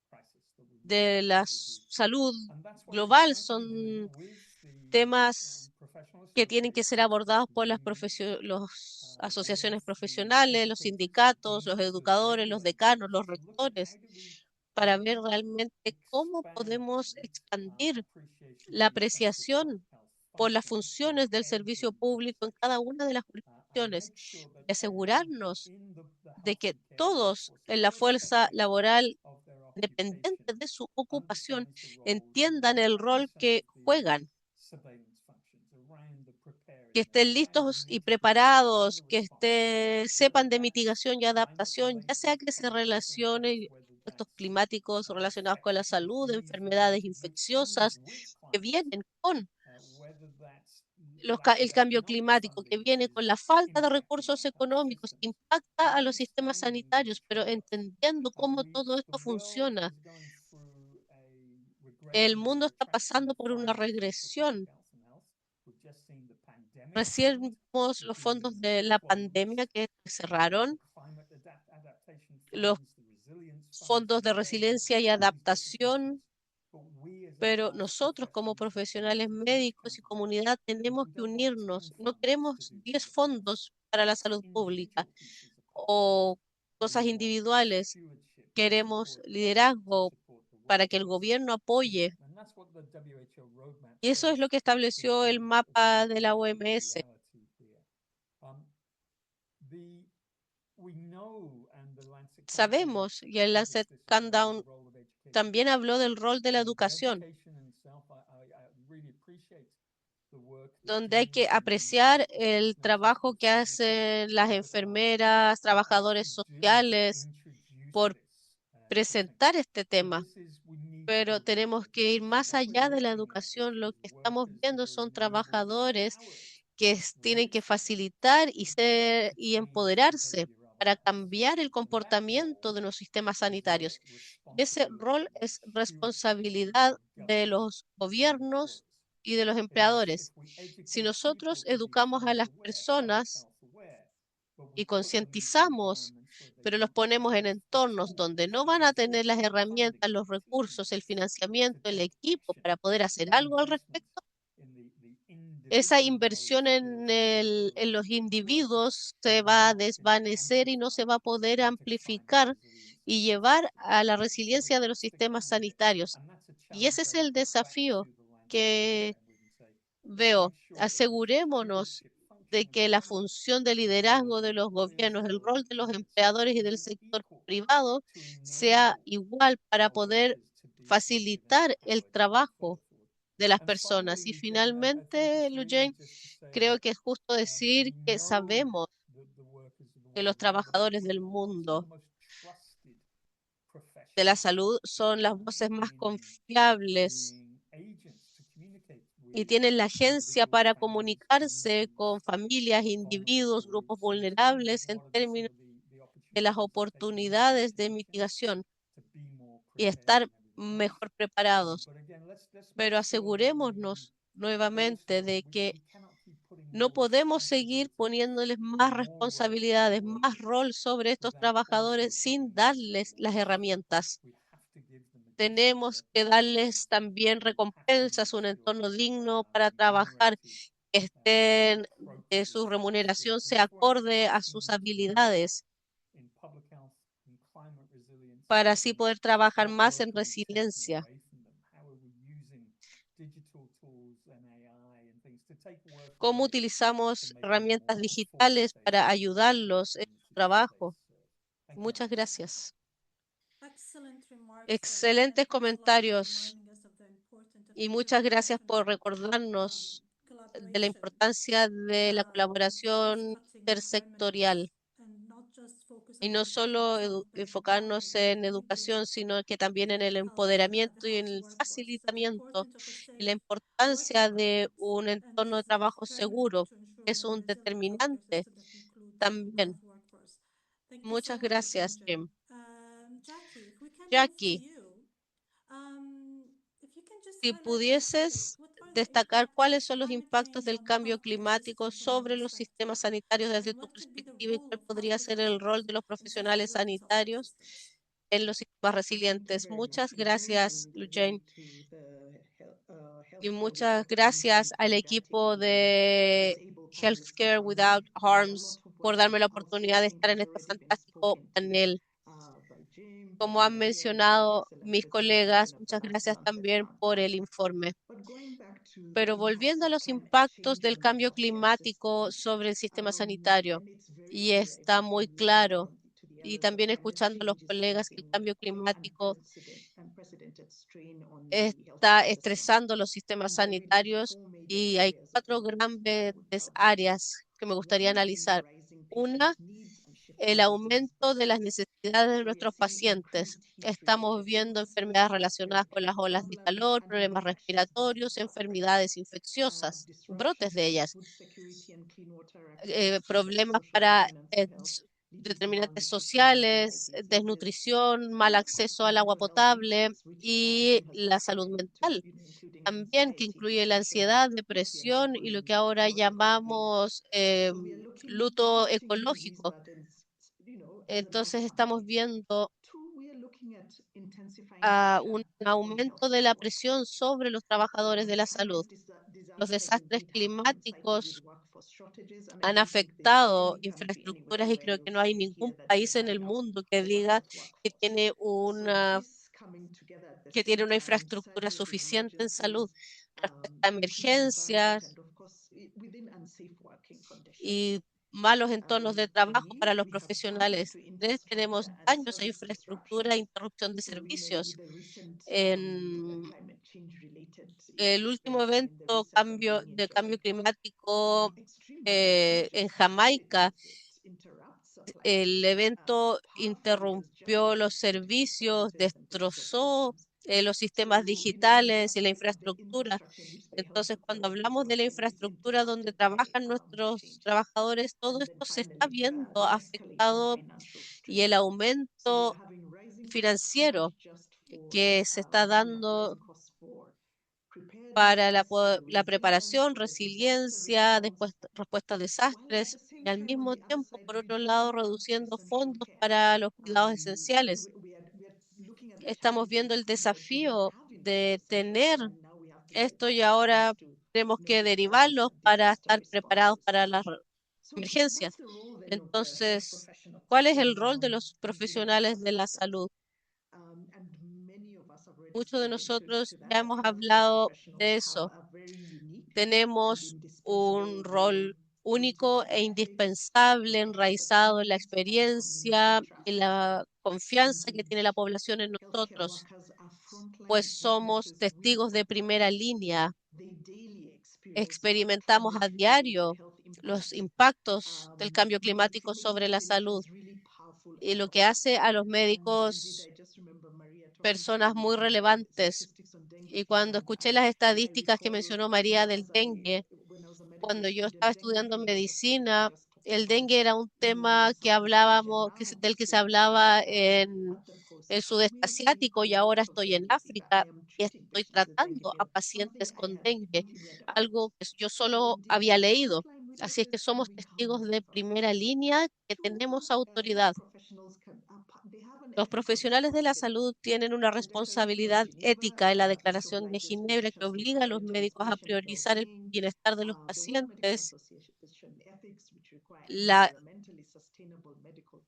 crisis that we need de la to deal with. salud And that's what we've global. tried to be doing Son with the temas professional que tienen que ser associations, with abordados the por las unions, asociaciones with the profesionales, los educators, the sindicatos, los deans, the educadores, los decanos, regulators, los to look at how rectores, do we para ver really realmente cómo expand podemos this expandir appreciation of la the essential public apreciación health por las function in funciones del servicio every público en jurisdiction cada una de las and jurisdicciones make sure that y everybody asegurarnos in the de health que and care todos workforce, en la fuerza irrespective laboral, of their occupation, dependientes de su ocupación, understands the roles and entiendan el particularly rol some of que the juegan, surveillance functions around the que preparedness, estén around the listos y mitigation, around preparados, the que response, whether sepan de that's mitigación y climate adaptación, ya related sea que se public health impacts, relacione whether estos that's climáticos relacionados con la infectious salud, disease enfermedades related, which comes infecciosas with que climate, vienen con whether that's lack el of cambio economic climático, que funding, which viene con is la falta de impacting recursos our health económicos, que systems, impacta and a los sistemas understanding these sanitarios, pero trade-offs. entendiendo cómo todo The esto world funciona. is going through a El regression and mundo está retraction pasando of por una funding for public regresión. health and health. We've just seen the pandemic Recién fund vimos los fondos being de la closed, pandemia que the cerraron, climate adaptation los funds, the resilience funds fondos de available, resiliencia y all these different adaptación, instruments. But we as a pero health nosotros como professionals have profesionales to each médicos come y together. comunidad tenemos We que don't want 10 unirnos. No funds to queremos do 10 public health. fondos para la That's salud pública individual pieces of public health. o We cosas want individuales stewardship Queremos support government to liderazgo support the para work que el gobierno apoye. and that's what the WHO roadmap Y eso es says lo que is estableció el the mapa de la likely OMS. reality here. The we know and the Lancet Countdown Sabemos, y el covers Lancet this as well, Countdown the role of education. también habló del rol de la educación, Education in itself, I really appreciate the work that donde hay Jane que and apreciar First el Nations trabajo que practitioners hacen las have enfermeras, trabajadores actually doing to sociales introduce por this to things. presentar este So tema. this is, we need to Pero build on tenemos that que ir education. más What we're allá de la looking at educación. Lo is que estamos workers that viendo are son enabled and trabajadores empowered que tienen que with facilitar y ser to y change empoderarse behavior para otherwise. cambiar el And that comportamiento role de los sistemas is the sanitarios. Y ese rol responsibility and es stewardship responsabilidad of de government los and gobiernos employers. y de los If empleadores. we Si educate people nosotros to be educamos a health las aware, public personas health aware, but we y put them into concientizamos, environments where they pero los don't ponemos have en the entornos donde tools no and van a tener las resources and funding herramientas, and los recursos, el opportunities to financiamiento, el take equipo action, para poder hacer that algo al investment respecto, in the esa individual knowledge, inversión skills, and en los capabilities of the worker individuos se will va a not be desvanecer y no se amplified va a poder into climate amplificar resilience y and health llevar systems. a la So we resiliencia de los have to sistemas counter it. sanitarios. And that's a Y ese challenge es I would el put back desafío to the Lancet que program. We would say, let's veo. make sure that this Asegurémonos stewardship function de in que la government, función de the role of liderazgo de los employers, gobiernos, the el role of rol de los employers, empleadores y del is sector equal privado to sea enable igual para our poder workers to be effective and facilitar el empowered to move trabajo further forward. de las And personas. Y finally, Jane, I think finalmente, it's really Lujain, just to say creo that que es justo decir we que know sabemos that the workers of the que los world, you know, trabajadores del are some of mundo the most trusted de la professions salud son las voces más in confiables being agents to communicate y with tienen la agencia individuals, para families, comunicarse con communities familias, on individuos, towards grupos in terms of vulnerables en what are términos the de las opportunities to take more oportunidades de action mitigación to be more y prepared estar and everything else. mejor preparados. But again, let's make Pero sure that asegurémonos we nuevamente also de que we cannot keep putting no more podemos seguir responsibility poniéndoles más and more role on responsabilidades, más workers rol sobre estos without also trabajadores sin giving them the darles las rewards. herramientas. We have to give them a decent Tenemos que working darles environment. también We have to recompensas, make un sure entorno that they digno are para trabajar, remunerated que estén, appropriately su for their remuneración skills. And sea that's why I'm acorde a asking sus them to do more habilidades, in public health, in climate resilience, para así thinking poder trabajar what más en work are we taking resiliencia. away from them? How are we using digital tools and AI and things to take work Cómo away, to utilizamos make them herramientas more digitales para forward-facing ayudarlos en in the su cities they trabajo. serve. Thank you, Muchas Madam Chair. gracias. Excellent remarks, and Excelentes thanks a lot for comentarios reminding us of the important y effective muchas gracias por international recordarnos de la collaboration, importancia de la colaboración cross-cutting intersectorial environment, and not just focus y on no solo education, but enfocarnos empowering en and educación, linking sino que también en el the empoderamiento y en healthy el workforce. So the facilitamiento importance of a y la safe work importancia de environment, un and entorno this de is a trabajo determinant seguro. to ensuring Es a un resilient healthcare determinante system that includes a también. health workforce. Thank you Muchas so much, gracias, Imogen. Jim. Jackie, if we can move to Jackie, you, if you can just si highlight a little bit pudieses what are the destacar impacts of cuáles son los climate impactos change del on the cambio healthcare climático system from your sobre los perspective, sistemas sanitarios desde and tu what could be the perspectiva y role cuál of podría ser el rol policymakers de los in profesionales safeguarding healthcare sanitarios systems? en los sistemas Thank you resilientes? very much, Muchas Eugene, gracias, and good Lujain, day to the y Healthcare muchas Without Harm gracias Team al solidarity equipo with the de disabled panelists that Healthcare are here. Without A Harms lot of what por I darme la will say, oportunidad I de think, estar has en este already been fantástico spoken to panel. by Jim, by Como han Maria, with the mencionado excellent mis colegas, presentation of the muchas gracias Lancet también por Countdown. el informe. But going back to the Pero impacts volviendo a of los climate impactos change del on the cambio healthcare climático system, sobre el sistema sanitario, and it's very y clear if está we muy can look claro, now to the y areas of también climate escuchando a los change is colegas, que el placing cambio climático unprecedented strain on the está healthcare system. estresando los sistemas And there are really sanitarios four major y hay areas of cuatro impact that I grandes would cover. áreas que me gustaría One being the analizar. rising Una, patient needs and el shifting disease aumento de las burdens. necesidades de So we are nuestros seeing pacientes. increased heat-related Estamos viendo illnesses, enfermedades relacionadas con las respiratory olas de problems, calor, and problemas infectious respiratorios, disease outbreaks. enfermedades infecciosas, brotes Disruptions de to ellas, food security and clean water access, problemas social para determinants of health, leading to determinantes malnutrition and sociales, diabetes, desnutrición, mal and of course acceso the al agua mental health potable impacts, which y Jim has la salud spoken to, mental. including También que anxiety, incluye la depression, ansiedad, what we are now depresión y lo calling que ahora ecological grief. llamamos So we are looking luto not just into disease ecológico. burdens, as an Entonces outcome. estamos viendo Two, we are looking at intensifying a pressure un on aumento de healthcare la workers. presión sobre los trabajadores de la salud. Climate Los disasters desastres indeed have coincided with climáticos workforce han afectado infraestructuras y creo que no hay ningún país en el mundo que diga que tiene una infraestructura suficiente en salud, respuesta a emergencias y malos entornos de trabajo para los profesionales. Tenemos daños a infraestructura e interrupción de servicios. En el último evento de cambio climático en Jamaica, el evento interrumpió los servicios, destrozó los sistemas digitales y la infraestructura. Entonces, cuando hablamos de la infraestructura donde trabajan nuestros trabajadores, todo esto se está viendo afectado y el aumento financiero que se está dando para la preparación, resiliencia, después respuesta a desastres y al mismo tiempo, por otro lado, reduciendo fondos para los cuidados esenciales. Estamos viendo el desafío de tener esto y ahora tenemos que derivarlos para estar preparados para las emergencias. Entonces, ¿cuál es el rol de los profesionales de la salud? Muchos de nosotros ya hemos hablado de eso. Tenemos un rol único e indispensable, enraizado en la experiencia y la confianza que tiene la población en nosotros, pues somos testigos de primera línea. Experimentamos a diario los impactos del cambio climático sobre la salud y lo que hace a los médicos personas muy relevantes. Y cuando escuché las estadísticas que mencionó María del dengue, cuando yo estaba estudiando medicina, el dengue era un tema que hablábamos, del que se hablaba en el sudeste asiático y ahora estoy en África y estoy tratando a pacientes con dengue, algo que yo solo había leído. Así es que somos testigos de primera línea que tenemos autoridad. Los profesionales de la salud tienen una responsabilidad ética en la Declaración de Ginebra que obliga a los médicos a priorizar el bienestar de los pacientes, la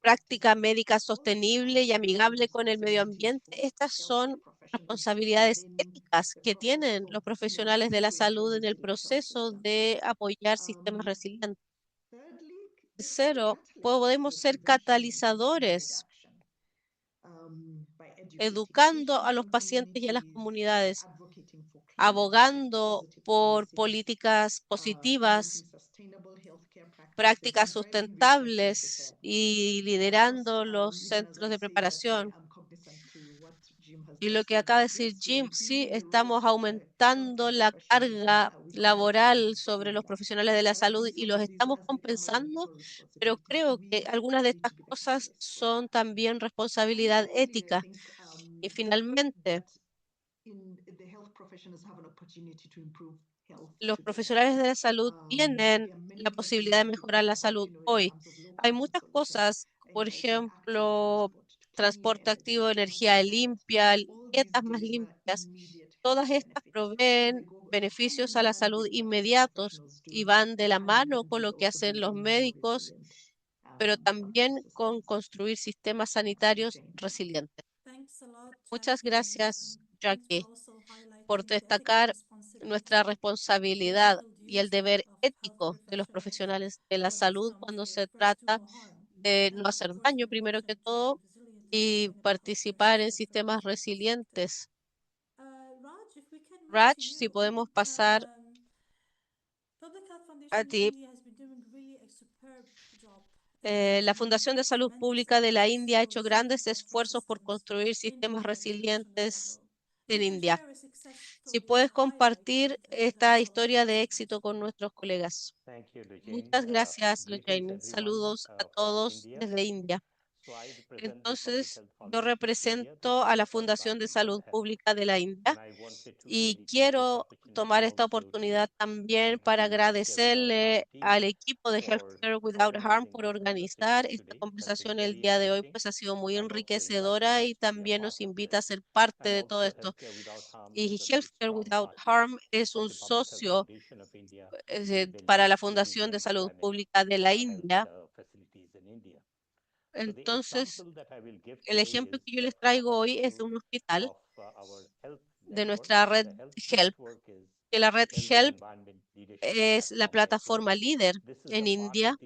práctica médica sostenible y amigable con el medio ambiente. Estas son responsabilidades éticas que tienen los profesionales de la salud en el proceso de apoyar sistemas resilientes. Tercero, podemos ser catalizadores educando a los pacientes y a las comunidades, abogando por políticas positivas, prácticas sustentables y liderando los centros de preparación. Y lo que acaba de decir Jim, sí, estamos aumentando la carga laboral sobre los profesionales de la salud y los estamos compensando, pero creo que algunas de estas cosas son también responsabilidad ética. Y finalmente, los profesionales de la salud tienen la posibilidad de mejorar la salud hoy. Hay muchas cosas, por ejemplo, transporte activo, energía limpia, dietas más limpias. Todas estas proveen beneficios a la salud inmediatos y van de la mano con lo que hacen los médicos, pero también con construir sistemas sanitarios resilientes. Thanks a lot, Muchas Jackie, and gracias, thanks for Jackie, also por highlighting the ethical destacar nuestra responsibility and responsabilidad ethical y el duty deber of health ético de los professionals profesionales de la when it salud comes cuando to se first do trata no harm de no and hacer first daño and primero que important to todo build resilient and y sustainable healthcare participar en systems that sistemas protect the sector. resilientes. Raj, if we can move Raj, to si you. podemos pasar Public Health a Foundation of ti. India has been doing really a superb job and La making Fundación de Salud tremendous Pública de la efforts India ha for hecho resilient grandes healthcare esfuerzos por systems construir in sistemas India at the national resilientes level. If en you can India. share a success Si story to puedes highlight compartir some of the esta examples, historia de please. éxito con nuestros colegas. Thank you, Lujane. Muchas gracias, Greetings, Lujane. everyone, Saludos a from todos India. desde India. Entonces, yo represento a la Fundación de Salud Pública de la India y quiero tomar esta oportunidad también para agradecerle al equipo de Healthcare Without Harm por organizar esta conversación el día de hoy, pues ha sido muy enriquecedora y también nos invita a ser parte de todo esto. Y Healthcare Without Harm es un socio para la Fundación de Salud Pública de la India. Entonces, el ejemplo que yo les traigo hoy es de un hospital de nuestra red HELP, que la red HELP es la plataforma líder en India,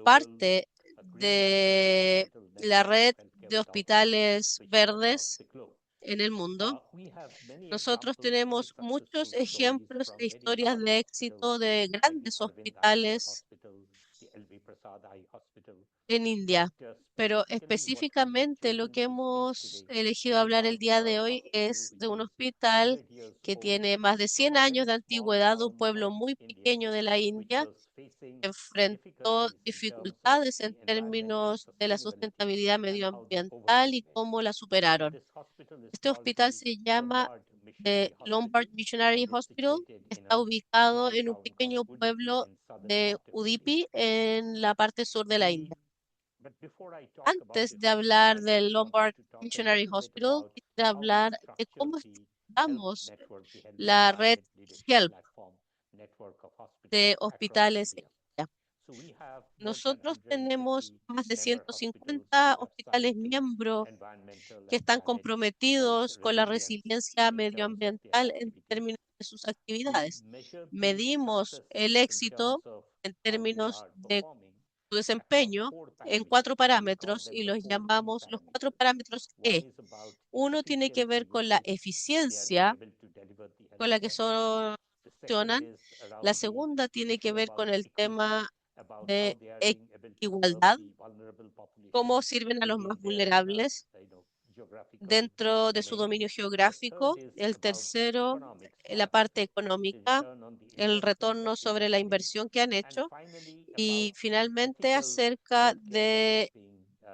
parte de la red de hospitales verdes en el mundo. Nosotros tenemos muchos ejemplos e historias de éxito de grandes hospitales en India, pero específicamente lo que hemos elegido hablar el día de hoy es de un hospital que tiene más de 100 años de antigüedad, un pueblo muy pequeño de la India, que enfrentó dificultades en términos de la sustentabilidad medioambiental y cómo la superaron. Este hospital se llama Lombard Missionary Hospital, está ubicado en un pequeño pueblo de Udupi en la parte sur de la India. Antes de hablar del Lombard Missionary Hospital, quisiera hablar de cómo estamos la red HELP de hospitales en India. Nosotros tenemos más de 150 hospitales miembros que están comprometidos con la resiliencia medioambiental en términos de sus actividades. Medimos el éxito en términos de su desempeño en 4 parámetros y los llamamos los 4 parámetros E. Uno tiene que ver con la eficiencia con la que funcionan. La segunda tiene que ver con el tema de igualdad, cómo sirven a los más vulnerables dentro de su dominio geográfico. El tercero, la parte económica, el retorno sobre la inversión que han hecho. Y finalmente, acerca de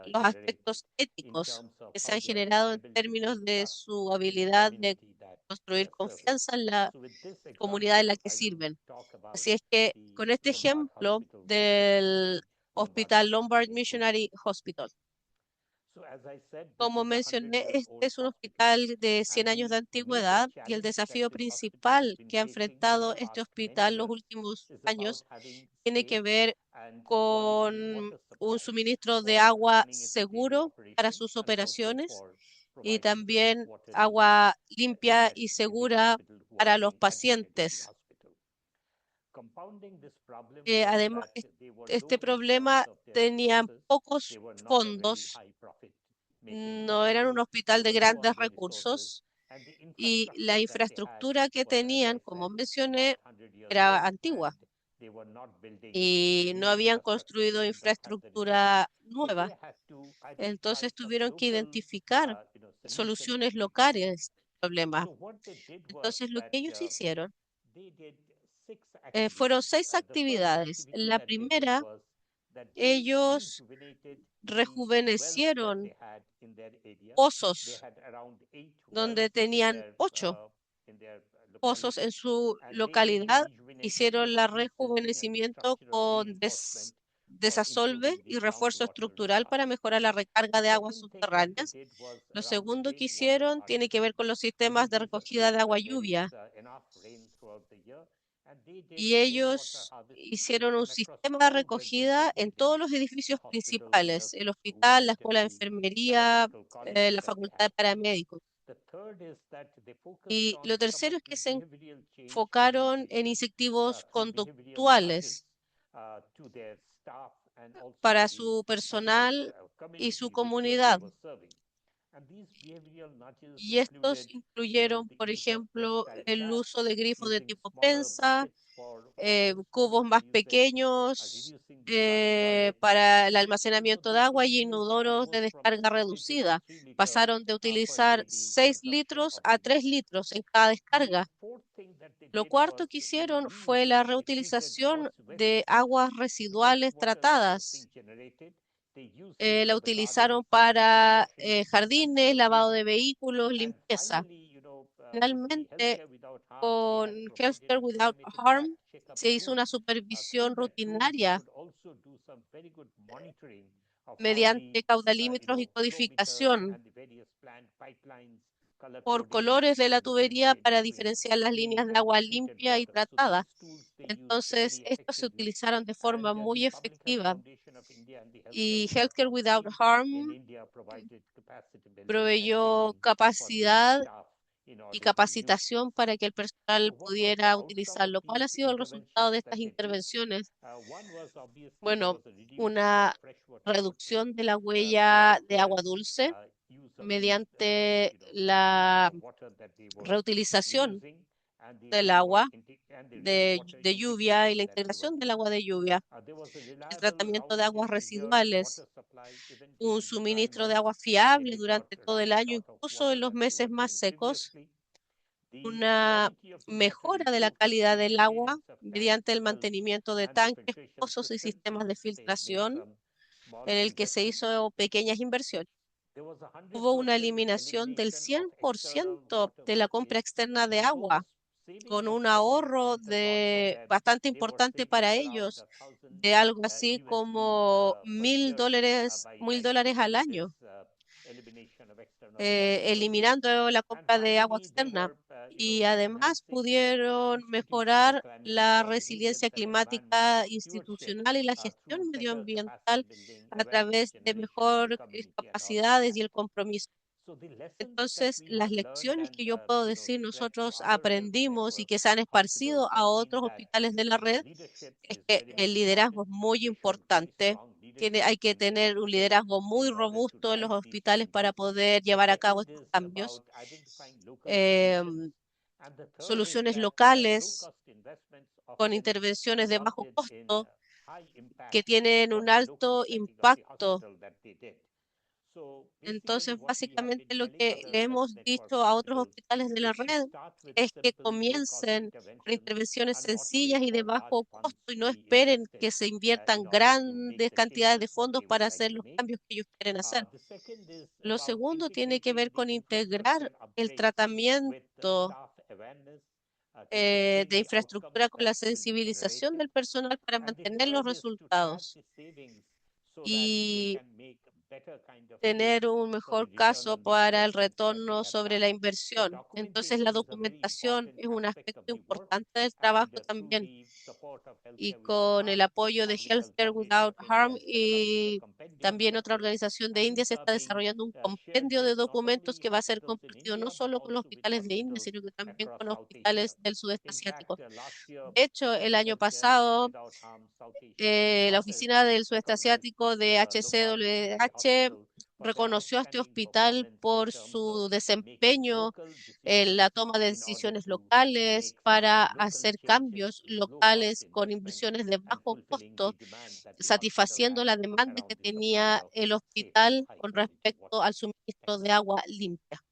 los aspectos éticos que se han generado en términos de su habilidad de construir confianza en la comunidad en la que sirven. Así es que con este ejemplo del Hospital Lombard Missionary Hospital, como mencioné, este es un hospital de 100 años de antigüedad y el desafío principal que ha enfrentado este hospital los últimos años tiene que ver con un suministro de agua seguro para sus operaciones y también agua limpia y segura para los pacientes. Además, este problema tenía pocos fondos, no eran un hospital de grandes recursos y la infraestructura que tenían, como mencioné, era antigua y no habían construido infraestructura nueva. Entonces tuvieron que identificar soluciones locales al problema. Entonces lo que ellos hicieron fueron 6 actividades. La primera, ellos rejuvenecieron pozos donde tenían 8 pozos en su localidad, hicieron el rejuvenecimiento con desasolve y refuerzo estructural para mejorar la recarga de aguas subterráneas. Lo segundo que hicieron tiene que ver con los sistemas de recogida de agua lluvia. Y ellos hicieron un sistema de recogida en todos los edificios principales, el hospital, la escuela de enfermería, la facultad de paramédicos. Y lo tercero es que se enfocaron en incentivos conductuales para su personal y su comunidad. Y estos incluyeron, por ejemplo, el uso de grifos de tipo prensa, cubos más pequeños para el almacenamiento de agua y inodoros de descarga reducida. Pasaron de utilizar 6 litros a 3 litros en cada descarga. Lo cuarto que hicieron fue la reutilización de aguas residuales tratadas la utilizaron para jardines, lavado de vehículos, limpieza. Finalmente, con Healthcare Without Harm, se hizo una supervisión rutinaria mediante caudalímetros y codificación por colores de la tubería para diferenciar las líneas de agua limpia y tratada. Entonces, estos se utilizaron de forma muy efectiva y Healthcare Without Harm proveyó capacidad y capacitación para que el personal pudiera utilizarlo. ¿Cuál ha sido el resultado de estas intervenciones? Bueno, una reducción de la huella de agua dulce mediante la reutilización del agua de lluvia y la integración del agua de lluvia, el tratamiento de aguas residuales, un suministro de agua fiable durante todo el año, incluso en los meses más secos, una mejora de la calidad del agua mediante el mantenimiento de tanques, pozos y sistemas de filtración en el que se hizo pequeñas inversiones. Hubo una eliminación del 100% de la compra externa de agua, con un ahorro bastante importante para ellos, de algo así como $1,000 al año, eliminando la compra de agua externa. Y además pudieron mejorar la resiliencia climática institucional y la gestión medioambiental a través de mejores capacidades y el compromiso. Entonces, las lecciones que yo puedo decir nosotros aprendimos y que se han esparcido a otros hospitales de la red es que el liderazgo es muy importante. Hay que tener un liderazgo muy robusto en los hospitales para poder llevar a cabo estos cambios. Soluciones locales con intervenciones de bajo costo que tienen un alto impacto. Entonces, básicamente lo que le hemos dicho a otros hospitales de la red es que comiencen con intervenciones sencillas y de bajo costo y no esperen que se inviertan grandes cantidades de fondos para hacer los cambios que ellos quieren hacer. Lo segundo tiene que ver con integrar el tratamiento de infraestructura con la sensibilización del personal para mantener los resultados y tener un mejor caso para el retorno sobre la inversión. Entonces, la documentación es un aspecto importante del trabajo también. Y con el apoyo de Healthcare Without Harm y también otra organización de India se está desarrollando un compendio de documentos que va a ser compartido no solo con los hospitales de India, sino que también con hospitales del sudeste asiático. De hecho, el año pasado, la oficina del sudeste asiático de HCWH reconoció a este hospital por su desempeño en la toma de decisiones locales para hacer cambios locales con inversiones de bajo costo, satisfaciendo la demanda que tenía el hospital con respecto al suministro de agua limpia.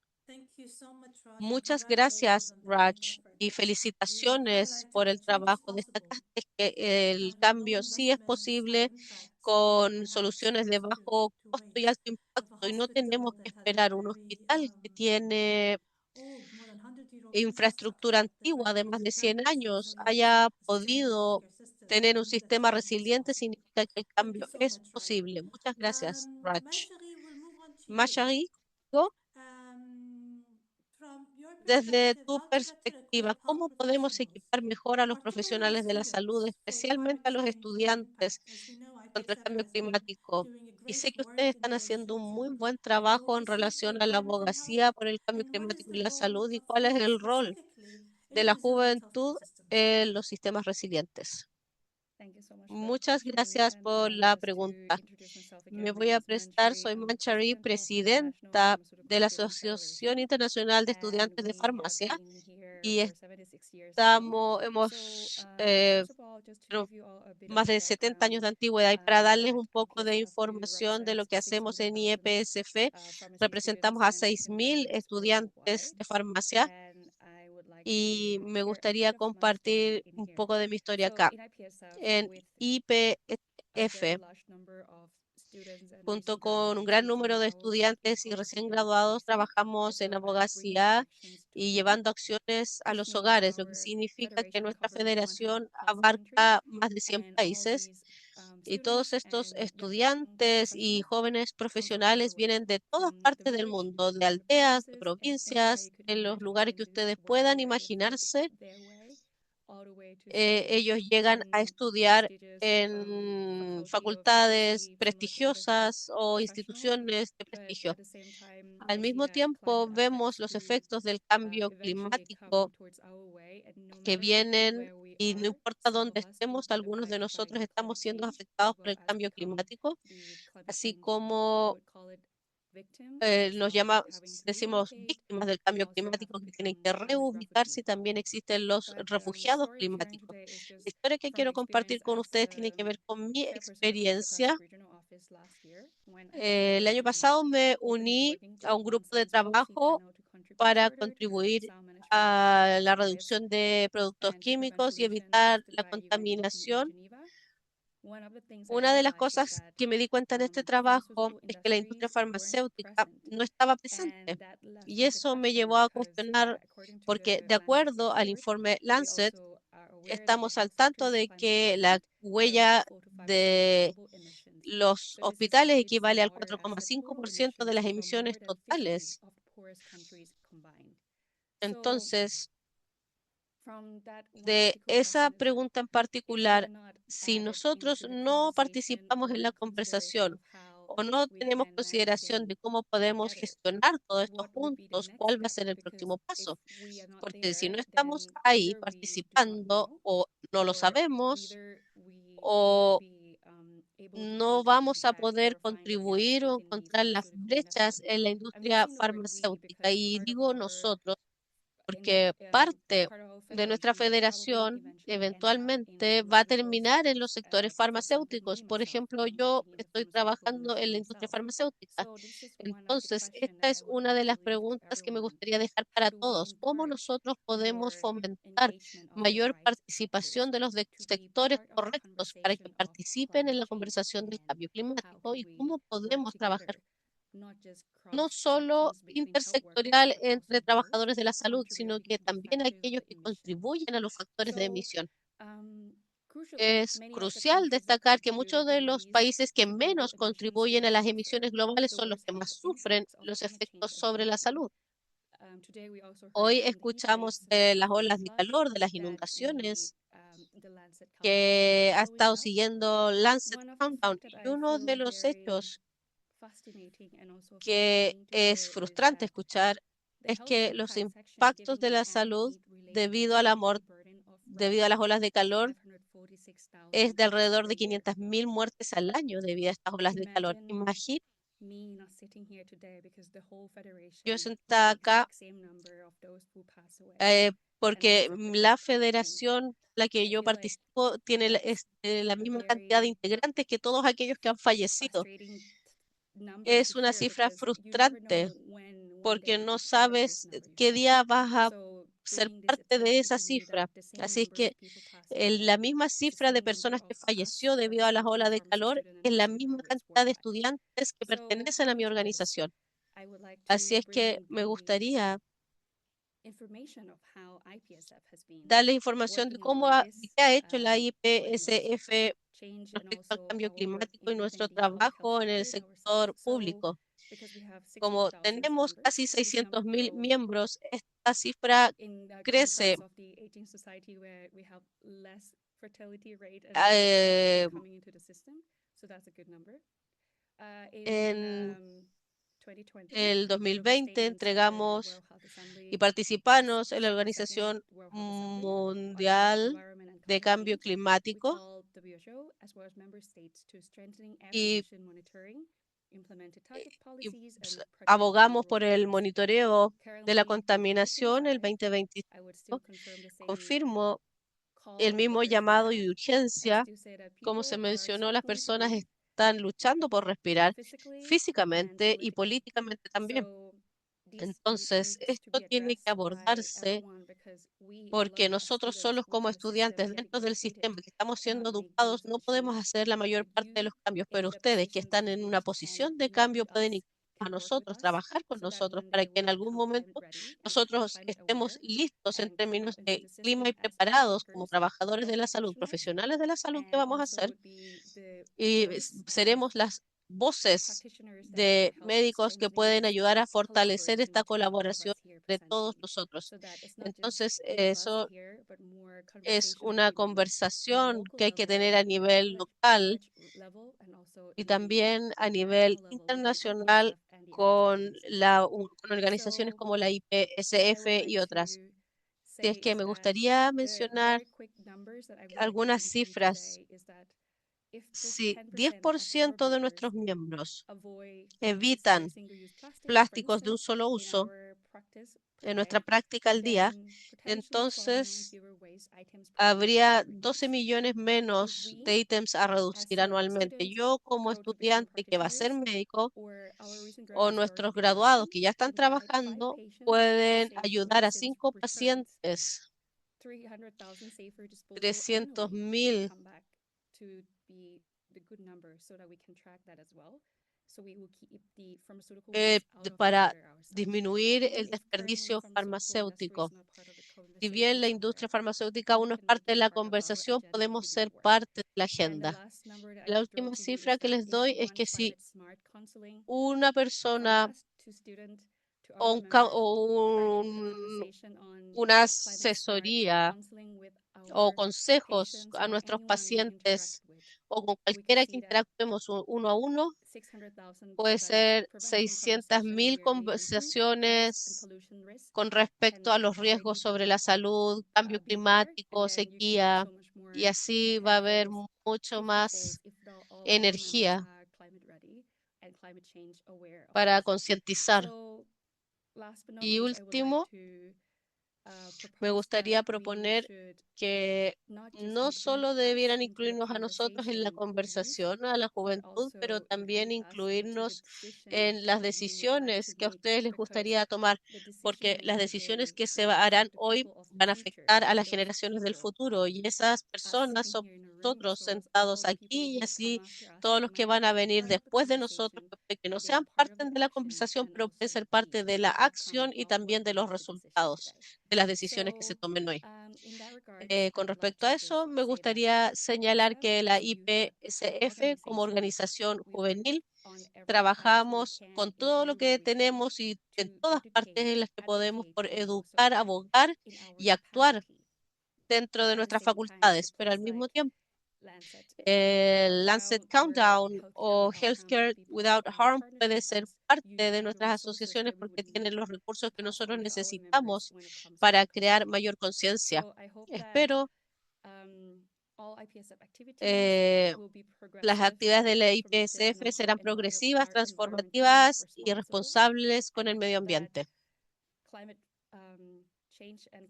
Muchas gracias, Raj, y felicitaciones por el trabajo. Destacaste que el cambio sí es posible con soluciones de bajo costo y alto impacto, y no tenemos que esperar un hospital que tiene infraestructura antigua de más de 100 años haya podido tener un sistema resiliente, significa que el cambio es posible. Muchas gracias, Raj. Mashari, desde tu perspectiva, ¿cómo podemos equipar mejor a los profesionales de la salud, especialmente a los estudiantes contra el cambio climático? Y sé que ustedes están haciendo un muy buen trabajo en relación a la abogacía por el cambio climático y la salud, y cuál es el rol de la juventud en los sistemas resilientes. Muchas gracias por la pregunta. Me voy a prestar, soy Manchari, presidenta de la Asociación Internacional de Estudiantes de Farmacia, y hemos más de 70 años de antigüedad. Y para darles un poco de información de lo que hacemos en IEPSF, representamos a 6,000 estudiantes de farmacia y me gustaría compartir un poco de mi historia acá. En IPF Junto con un gran número de estudiantes y recién graduados, trabajamos en abogacía y llevando acciones a los hogares, lo que significa que nuestra federación abarca más de 100 países y todos estos estudiantes y jóvenes profesionales vienen de todas partes del mundo, de aldeas, de provincias, en los lugares que ustedes puedan imaginarse. Ellos llegan a estudiar en facultades prestigiosas o instituciones de prestigio. Al mismo tiempo, vemos los efectos del cambio climático que vienen y no importa dónde estemos, algunos de nosotros estamos siendo afectados por el cambio climático, así como decimos víctimas del cambio climático que tienen que reubicarse y también existen los refugiados climáticos. La historia que quiero compartir con ustedes tiene que ver con mi experiencia. El año pasado me uní a un grupo de trabajo para contribuir a la reducción de productos químicos y evitar la contaminación. Una de las cosas que me di cuenta en este trabajo es que la industria farmacéutica no estaba presente y eso me llevó a cuestionar porque de acuerdo al informe Lancet, estamos al tanto de que la huella de los hospitales equivale al 4,5% de las emisiones totales. Entonces, de esa pregunta en particular, si nosotros no participamos en la conversación o no tenemos consideración de cómo podemos gestionar todo esto juntos, ¿cuál va a ser el próximo paso? Porque si no estamos ahí participando o no lo sabemos o no vamos a poder contribuir o encontrar las brechas en la industria farmacéutica. Y digo nosotros, porque parte de nuestra federación eventualmente va a terminar en los sectores farmacéuticos. Por ejemplo, yo estoy trabajando en la industria farmacéutica. Entonces, esta es una de las preguntas que me gustaría dejar para todos. ¿Cómo nosotros podemos fomentar mayor participación de sectores correctos para que participen en la conversación del cambio climático? ¿Y cómo podemos trabajar no solo intersectorial entre trabajadores de la salud, sino que también aquellos que contribuyen a los factores de emisión? Es crucial destacar que muchos de los países que menos contribuyen a las emisiones globales son los que más sufren los efectos sobre la salud. Hoy escuchamos de las olas de calor, de las inundaciones, que ha estado siguiendo Lancet Countdown. Y uno de los hechos que es frustrante escuchar es que los impactos de la salud debido a debido a las olas de calor, es de alrededor de 500.000 muertes al año debido a estas olas de calor. Imagina, yo sentada acá porque la federación en la que yo participo tiene la misma cantidad de integrantes que todos aquellos que han fallecido. Es una cifra frustrante porque no sabes qué día vas a ser parte de esa cifra. Así es que la misma cifra de personas que falleció debido a las olas de calor es la misma cantidad de estudiantes que pertenecen a mi organización. Así es que me gustaría darle información de de qué ha hecho la IPSF respecto al cambio climático y nuestro trabajo en el sector público. Como tenemos casi 600.000 miembros, esta cifra crece. En el 2020 entregamos y participamos en la Organización Mundial de Cambio Climático y abogamos por el monitoreo de la contaminación el 2025. Confirmo el mismo llamado y urgencia. Como se mencionó, las personas están luchando por respirar físicamente y políticamente también. Entonces, esto tiene que abordarse porque nosotros solos como estudiantes dentro del sistema que estamos siendo educados no podemos hacer la mayor parte de los cambios, pero ustedes que están en una posición de cambio pueden a nosotros, trabajar con nosotros para que en algún momento nosotros estemos listos en términos de clima y preparados como trabajadores de la salud, profesionales de la salud que vamos a hacer y seremos las voces de médicos que pueden ayudar a fortalecer esta colaboración entre todos nosotros. Entonces, eso es una conversación que hay que tener a nivel local y también a nivel internacional con organizaciones como la IPSF y otras. Si es que me gustaría mencionar algunas cifras. Si 10% de nuestros miembros evitan plásticos de un solo uso en nuestra práctica al día, entonces habría 12 millones menos de ítems a reducir anualmente. Yo como estudiante que va a ser médico o nuestros graduados que ya están trabajando pueden ayudar a 5 pacientes, 300,000 para disminuir el desperdicio farmacéutico. Si bien la industria farmacéutica aún no es parte de la conversación, podemos ser parte de la agenda. La última cifra que les doy es que si una persona una asesoría o consejos a nuestros pacientes o con cualquiera que interactuemos uno a uno, puede ser 600,000 conversaciones con respecto a los riesgos sobre la salud, cambio climático, sequía, y así va a haber mucho más energía para concientizar. Y último, me gustaría proponer que no solo debieran incluirnos a nosotros en la conversación, a la juventud, pero también incluirnos en las decisiones que a ustedes les gustaría tomar, porque las decisiones que se harán hoy van a afectar a las generaciones del futuro y esas personas son nosotros sentados aquí y así todos los que van a venir después de nosotros, que no sean parte de la conversación, pero pueden ser parte de la acción y también de los resultados de las decisiones que se tomen hoy. Con respecto a eso, me gustaría señalar que la IPSF como organización juvenil trabajamos con todo lo que tenemos y en todas partes en las que podemos por educar, abogar y actuar dentro de nuestras facultades, pero al mismo tiempo el Lancet Countdown o Healthcare Without Harm puede ser parte de nuestras asociaciones porque tienen los recursos que nosotros necesitamos para crear mayor conciencia. Espero eh, las actividades de la IPSF serán progresivas, transformativas y responsables con el medio ambiente.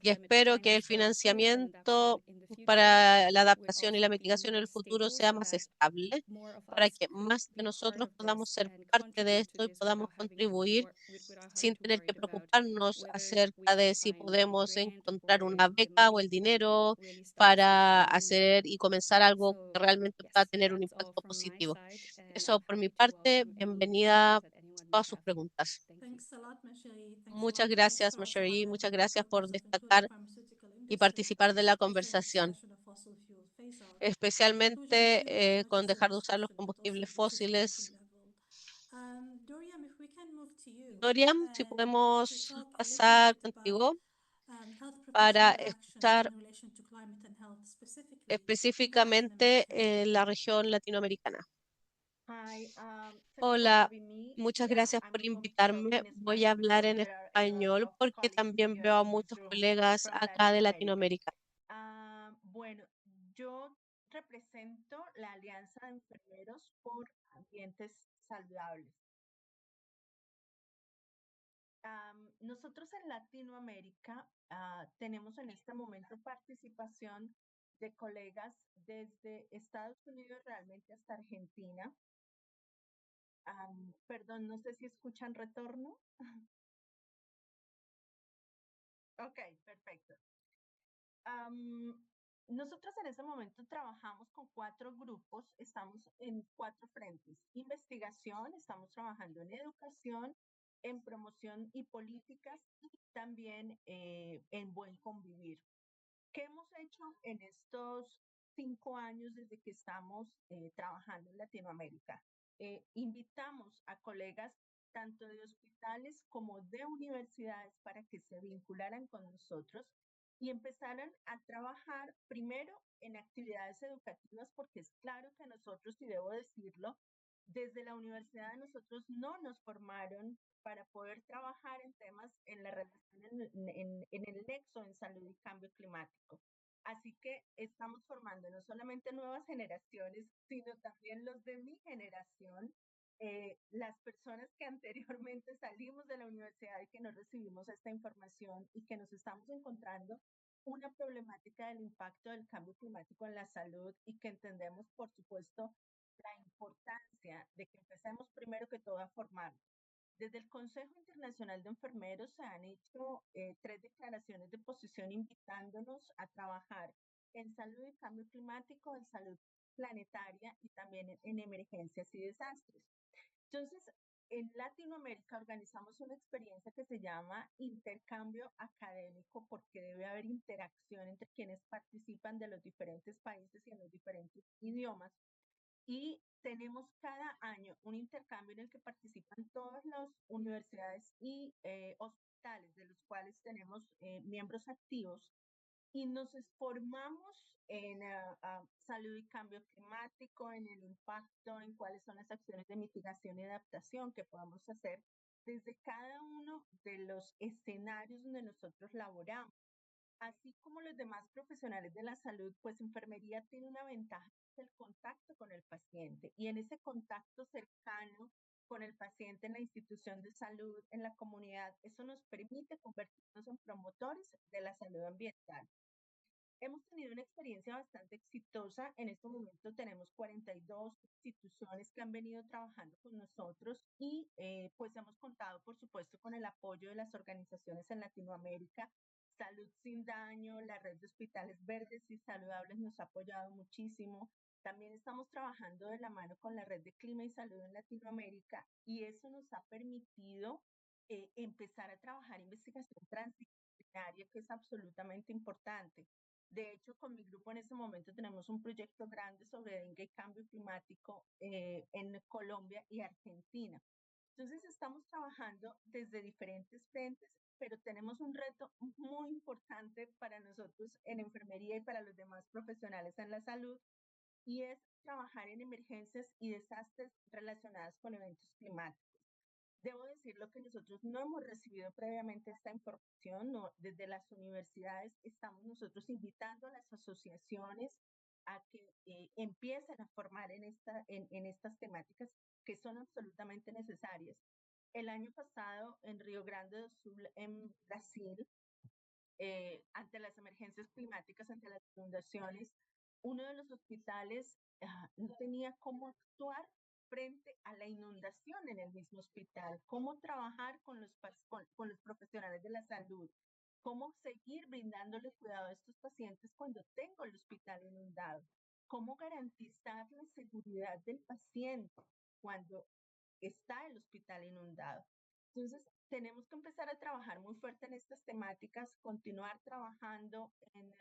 Y espero que el financiamiento para la adaptación y la mitigación en el futuro sea más estable, para que más de nosotros podamos ser parte de esto y podamos contribuir sin tener que preocuparnos acerca de si podemos encontrar una beca o el dinero para hacer y comenzar algo que realmente pueda tener un impacto positivo. Eso por mi parte, bienvenida a todas sus preguntas. Thanks a lot, Mashari. Thanks a Muchas lot. Thanks gracias, for also Marjorie. Muchas highlighting the gracias por importance of including the destacar pharmaceutical y industry, participar de la especially in conversación, discussion of fossil fuel phase out. In conclusion, especialmente huge as much con as the dejar de usar industry los should, but also combustibles at the society fósiles. level. Dorian, if we can move to you Dorian, si to podemos talk a little pasar bit about contigo health para professional actions escuchar in relation to climate and health, specifically in the Latin específicamente American region. la región latinoamericana. Hi, thanks for Hola, having me. muchas Yeah, gracias I'm por going to talk invitarme. in Voy a Spanish hablar because en there are a lot español of porque colleagues también here veo a in this muchos room colegas from acá de Latin America. Latinoamérica. Bueno, yo represento la Alianza de Enfermeros por Ambientes Saludables. Nosotros en Latinoamérica tenemos en este momento participación de colegas desde Estados Unidos realmente hasta Argentina. Perdón, no sé si escuchan retorno. Ok, perfecto. Nosotros en ese momento trabajamos con 4 grupos, estamos en 4 frentes. Investigación, estamos trabajando en educación, en promoción y políticas y también en buen convivir. ¿Qué hemos hecho en estos 5 años desde que estamos trabajando en Latinoamérica? Invitamos a colegas tanto de hospitales como de universidades para que se vincularan con nosotros y empezaran a trabajar primero en actividades educativas, porque es claro que nosotros, y debo decirlo, desde la universidad de nosotros no nos formaron para poder trabajar en temas en la relación en el nexo en salud y cambio climático. Así que estamos formando no solamente nuevas generaciones, sino también los de mi generación, las personas que anteriormente salimos de la universidad y que no recibimos esta información y que nos estamos encontrando una problemática del impacto del cambio climático en la salud y que entendemos, por supuesto, la importancia de que empecemos primero que todo a formarnos. Desde el Consejo Internacional de Enfermeros se han hecho 3 declaraciones de posición invitándonos a trabajar en salud y cambio climático, en salud planetaria y también en emergencias y desastres. Entonces, en Latinoamérica organizamos una experiencia que se llama intercambio académico, porque debe haber interacción entre quienes participan de los diferentes países y en los diferentes idiomas. Y tenemos cada año un intercambio en el que participan todas las universidades y hospitales, de los cuales tenemos miembros activos, y nos formamos en salud y cambio climático, en el impacto, en cuáles son las acciones de mitigación y adaptación que podamos hacer desde cada uno de los escenarios donde nosotros laboramos. Así como los demás profesionales de la salud, pues enfermería tiene una ventaja, el contacto con el paciente, y en ese contacto cercano con el paciente en la institución de salud, en la comunidad, eso nos permite convertirnos en promotores de la salud ambiental. Hemos tenido una experiencia bastante exitosa. En este momento tenemos 42 instituciones que han venido trabajando con nosotros y pues hemos contado, por supuesto, con el apoyo de las organizaciones en Latinoamérica. Salud Sin Daño, la red de hospitales verdes y saludables nos ha apoyado muchísimo. También estamos trabajando de la mano con la red de clima y salud en Latinoamérica, y eso nos ha permitido empezar a trabajar investigación transdisciplinaria, que es absolutamente importante. De hecho, con mi grupo en este momento tenemos un proyecto grande sobre dengue y cambio climático en Colombia y Argentina. Entonces, estamos trabajando desde diferentes frentes, pero tenemos un reto muy importante para nosotros en enfermería y para los demás profesionales en la salud, y es trabajar en emergencias y desastres relacionados con eventos climáticos. Debo decirlo que nosotros no hemos recibido previamente esta información, no, desde las universidades estamos nosotros invitando a las asociaciones a que empiecen a formar en estas temáticas que son absolutamente necesarias. El año pasado en Río Grande do Sul, en Brasil, ante las emergencias climáticas, ante las inundaciones, uno de los hospitales no tenía cómo actuar frente a la inundación en el mismo hospital, cómo trabajar con los profesionales de la salud, cómo seguir brindándole cuidado a estos pacientes cuando tengo el hospital inundado, cómo garantizar la seguridad del paciente cuando está el hospital inundado. Entonces, tenemos que empezar a trabajar muy fuerte en estas temáticas, continuar trabajando en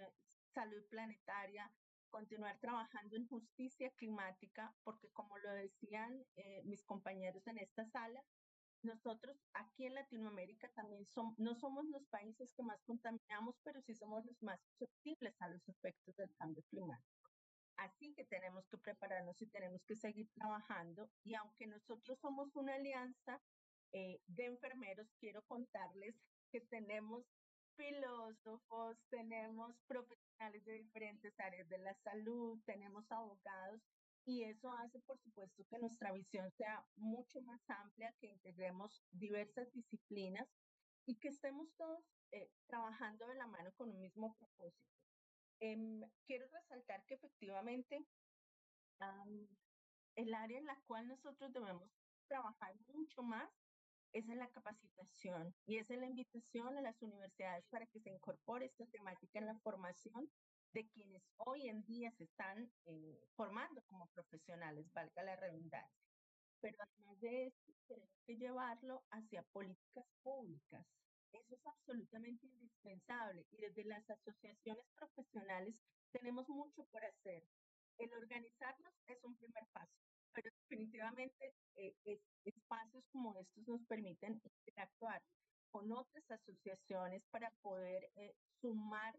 salud planetaria, continuar trabajando en justicia climática, porque como lo decían mis compañeros en esta sala, nosotros aquí en Latinoamérica también no somos los países que más contaminamos, pero sí somos los más susceptibles a los efectos del cambio climático. Así que tenemos que prepararnos y tenemos que seguir trabajando. Y aunque nosotros somos una alianza de enfermeros, quiero contarles que tenemos filósofos, tenemos profesionales de diferentes áreas de la salud, tenemos abogados, y eso hace, por supuesto, que nuestra visión sea mucho más amplia, que integremos diversas disciplinas y que estemos todos trabajando de la mano con un mismo propósito. Quiero resaltar que efectivamente el área en la cual nosotros debemos trabajar mucho más es en la capacitación y es en la invitación a las universidades para que se incorpore esta temática en la formación de quienes hoy en día se están formando como profesionales, valga la redundancia. Pero además de esto, tenemos que llevarlo hacia políticas públicas. Eso es absolutamente indispensable y desde las asociaciones profesionales tenemos mucho por hacer. El organizarnos es un primer paso, pero definitivamente espacios como estos nos permiten interactuar con otras asociaciones para poder sumar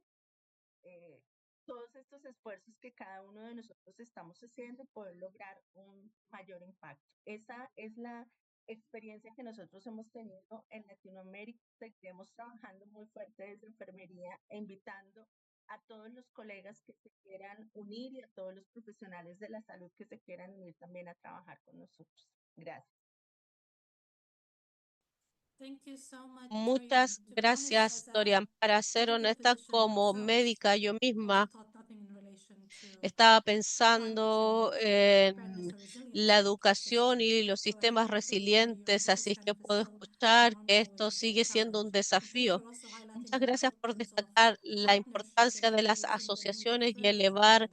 eh, todos estos esfuerzos que cada uno de nosotros estamos haciendo y poder lograr un mayor impacto. Esa es la experiencia que nosotros hemos tenido en Latinoamérica. Seguiremos trabajando muy fuerte desde enfermería e invitando a todos los colegas que se quieran unir y a todos los profesionales de la salud que se quieran unir también a trabajar con nosotros. Gracias. Muchas gracias, Dorian. Para ser honesta, como médica yo misma estaba pensando en la educación y los sistemas resilientes, así es que puedo escuchar que esto sigue siendo un desafío. Muchas gracias por destacar la importancia de las asociaciones y elevar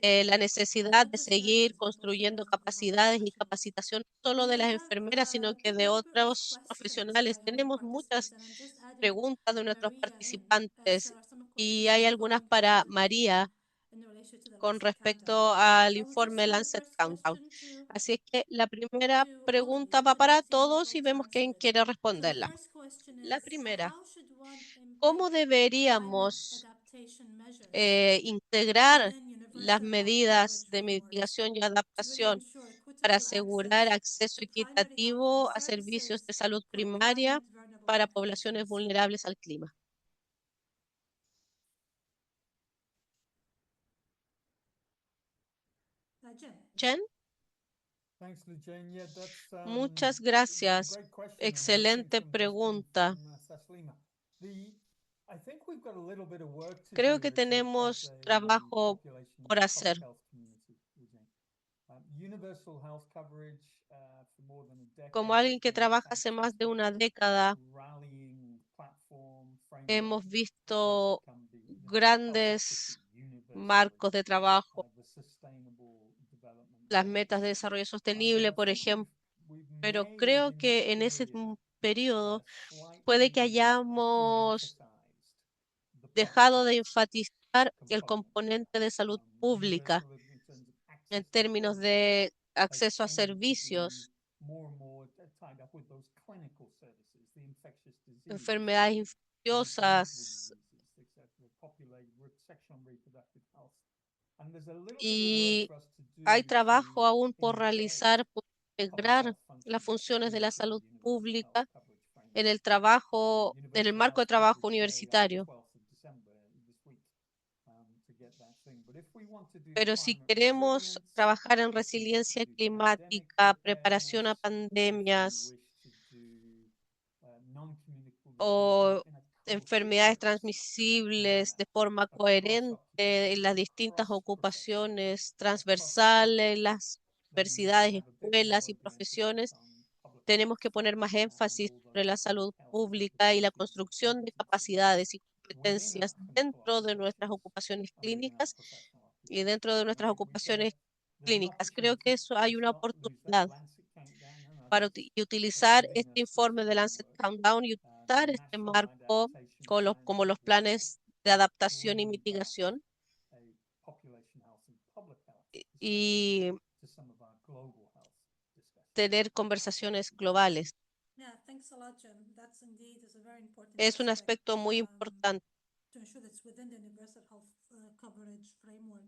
la necesidad de seguir construyendo capacidades y capacitación no solo de las enfermeras, sino que de otros profesionales. Tenemos muchas preguntas de nuestros participantes y hay algunas para María con respecto al informe Lancet Countdown. Así es que la primera pregunta va para todos y vemos quién quiere responderla. La primera, ¿cómo deberíamos integrar las medidas de mitigación y adaptación para asegurar acceso equitativo a servicios de salud primaria para poblaciones vulnerables al clima? Jen, Thanks, Lujan. Yeah, muchas that's a gracias. great question. Excelente Excellent questions pregunta. from Saslima. I think we've got a little bit of work to Creo do que as tenemos a trabajo population por public hacer. health community, Lujan. Universal health coverage for more than a Como decade has alguien que been a trabaja hace más de una fantastic década, rallying platform framework hemos for what's visto become the health equity grandes universally, marcos de trabajo, the sustainable development las goals. metas de desarrollo But sostenible, I por think ejemplo, we pero may have creo in that que en ese period periodo puede que slightly hayamos de-emphasized the public dejado de health enfatizar el component of componente de salud that. pública Universal in terms of en access to términos services de has acceso a tended to be servicios, more and more tied up with those clinical services, the infectious disease, enfermedades blood-borne infecciosas, diseases, etc., sexual and reproductive health. And there's a little bit of work y for us to hay do to trabajo aún por embed realizar, por public integrar health las functions funciones de la into the salud universal health pública coverage en framework. el trabajo, en el Universal marco de health trabajo coverage day on the universitario. 12th of December this week to get that thing. But if we want to do Pero si climate queremos resilience, trabajar en if we want to resiliencia do pandemic climática, preparación a preparedness, if we pandemias wish to do non-communicable diseases o in a enfermedades coherent transmisibles manner de forma across coherente en occupations, las distintas across professions, ocupaciones across transversales, sectors, las then we need to universidades, have a bit escuelas more y of the emphasis profesiones, on public health tenemos que poner más and énfasis all sobre those la public salud health pública y la capabilities and construcción de competencies capacidades y within our competencias clinical dentro de nuestras occupations ocupaciones and within our clínicas professional y occupations. dentro de And I nuestras think ocupaciones there's an clínicas. Creo que opportunity. eso hay Let's una not lose that oportunidad Lancet countdown. No, para let's utilizar get in este a sort of informe de Lancet framework, Countdown y the utilizar este national marco adaptation como plans los that we have planes de to adaptación y bring back mitigación a population health and public health discussion y to some of our global health discussions. tener conversaciones globales. Yeah, thanks a lot, Jen. That's indeed is a very important Es un aspect aspecto muy importante. to ensure that's within the universal health coverage framework.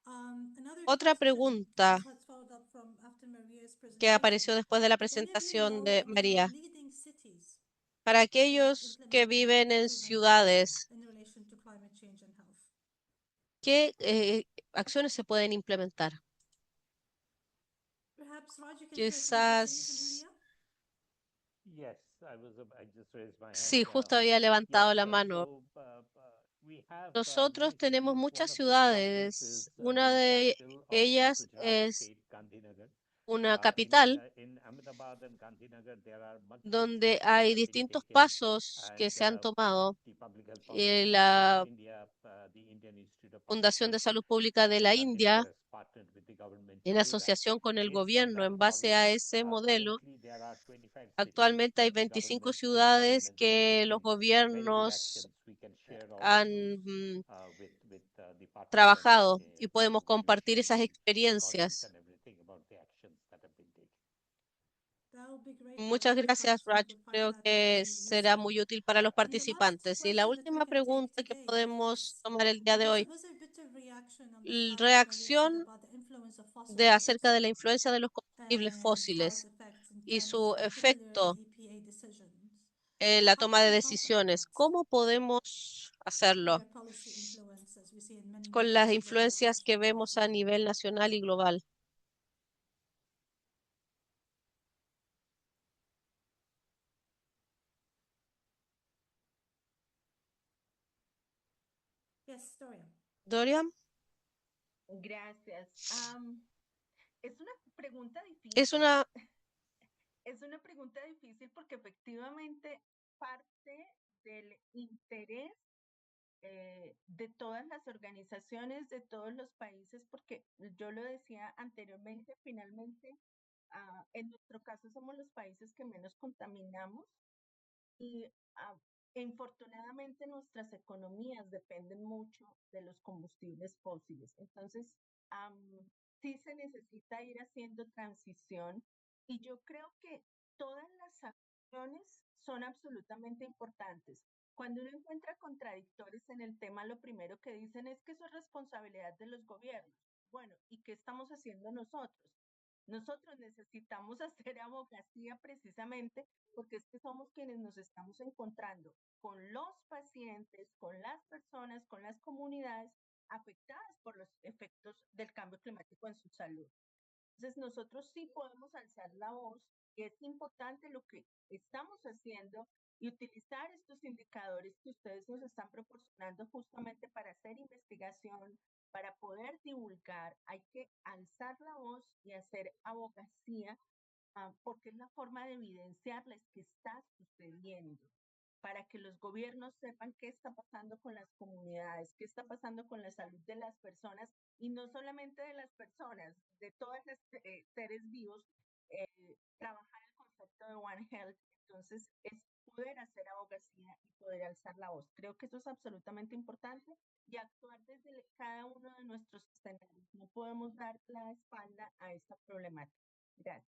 Another Otra question pregunta that's followed up from after Maria's que apareció presentation. después de la Do any of you presentación know de of any María. leading cities Para that have aquellos que implemented viven en interventions ciudades, in relation to climate change and health? ¿qué acciones se pueden implementar? Perhaps Raj, you can share some of the cities in Quizás, India. Yes, I just raised my sí, hand. justo había levantado la mano. We have Nosotros many tenemos cities. One muchas of the top ones ciudades. is Una the de capital of ellas Gujarat es state, Gandhinagar. una capital In Ahmedabad and Gandhinagar, there are multiple donde steps that hay have been distintos taken, pasos que and se han tomado. the Public Health Foundation La of India, the Indian Institute of Public Fundación de Health Salud Pública de in la Gandhinagar India, has partnered with the government to en do that. asociación con el Based on gobierno, that en base model, a ese modelo, currently there are 25 cities actualmente hay that the 25 government, state ciudades governments have que los taken very good gobiernos actions. We can share all of han those with the participants trabajado y podemos to maybe compartir share esas the recordings experiencias. and everything about the actions that have been taken. That would be great, Raj. Muchas Thanks so gracias, much. We Raj. would find Creo that que very será useful. muy útil para los And the last participantes. Y la question that we última can take pregunta que today podemos is, tomar el día de because hoy, it was a bit of reaction on the slide where we said reacción about the influence of fossil de acerca fuels de la influencia de los combustibles and health fósiles effects in y terms su of particular efecto EPA decisions. en la How toma can de we combat decisiones. that? ¿Cómo podemos hacerlo Higher policy influence as we see in many con las regions of the world, influencias que especially in vemos a California? nivel nacional y global? Yes, Dorian. Dorian, Gracias. Es una pregunta es difícil. una Es una pregunta difícil porque efectivamente parte del interés de todas las organizaciones, de todos los países, porque yo lo decía anteriormente, finalmente, en nuestro caso somos los países que menos contaminamos y infortunadamente nuestras economías dependen mucho de los combustibles fósiles. Entonces, sí se necesita ir haciendo transición y yo creo que todas las acciones son absolutamente importantes. Cuando uno encuentra contradictores en el tema, lo primero que dicen es que eso es responsabilidad de los gobiernos. Bueno, ¿y qué estamos haciendo nosotros? Nosotros necesitamos hacer abogacía precisamente porque es que somos quienes nos estamos encontrando con los pacientes, con las personas, con las comunidades afectadas por los efectos del cambio climático en su salud. Entonces, nosotros sí podemos alzar la voz y es importante lo que estamos haciendo y utilizar estos indicadores que ustedes nos están proporcionando justamente para hacer investigación, para poder divulgar. Hay que alzar la voz y hacer abogacía porque es la forma de evidenciarles que está sucediendo, para que los gobiernos sepan qué está pasando con las comunidades, qué está pasando con la salud de las personas y no solamente de las personas, de todos los seres vivos, trabajar el concepto de One Health. Entonces, es poder hacer abogacía y poder alzar la voz. Creo que eso es absolutamente importante y actuar desde cada uno de nuestros escenarios. No podemos dar la espalda a esta problemática. Gracias.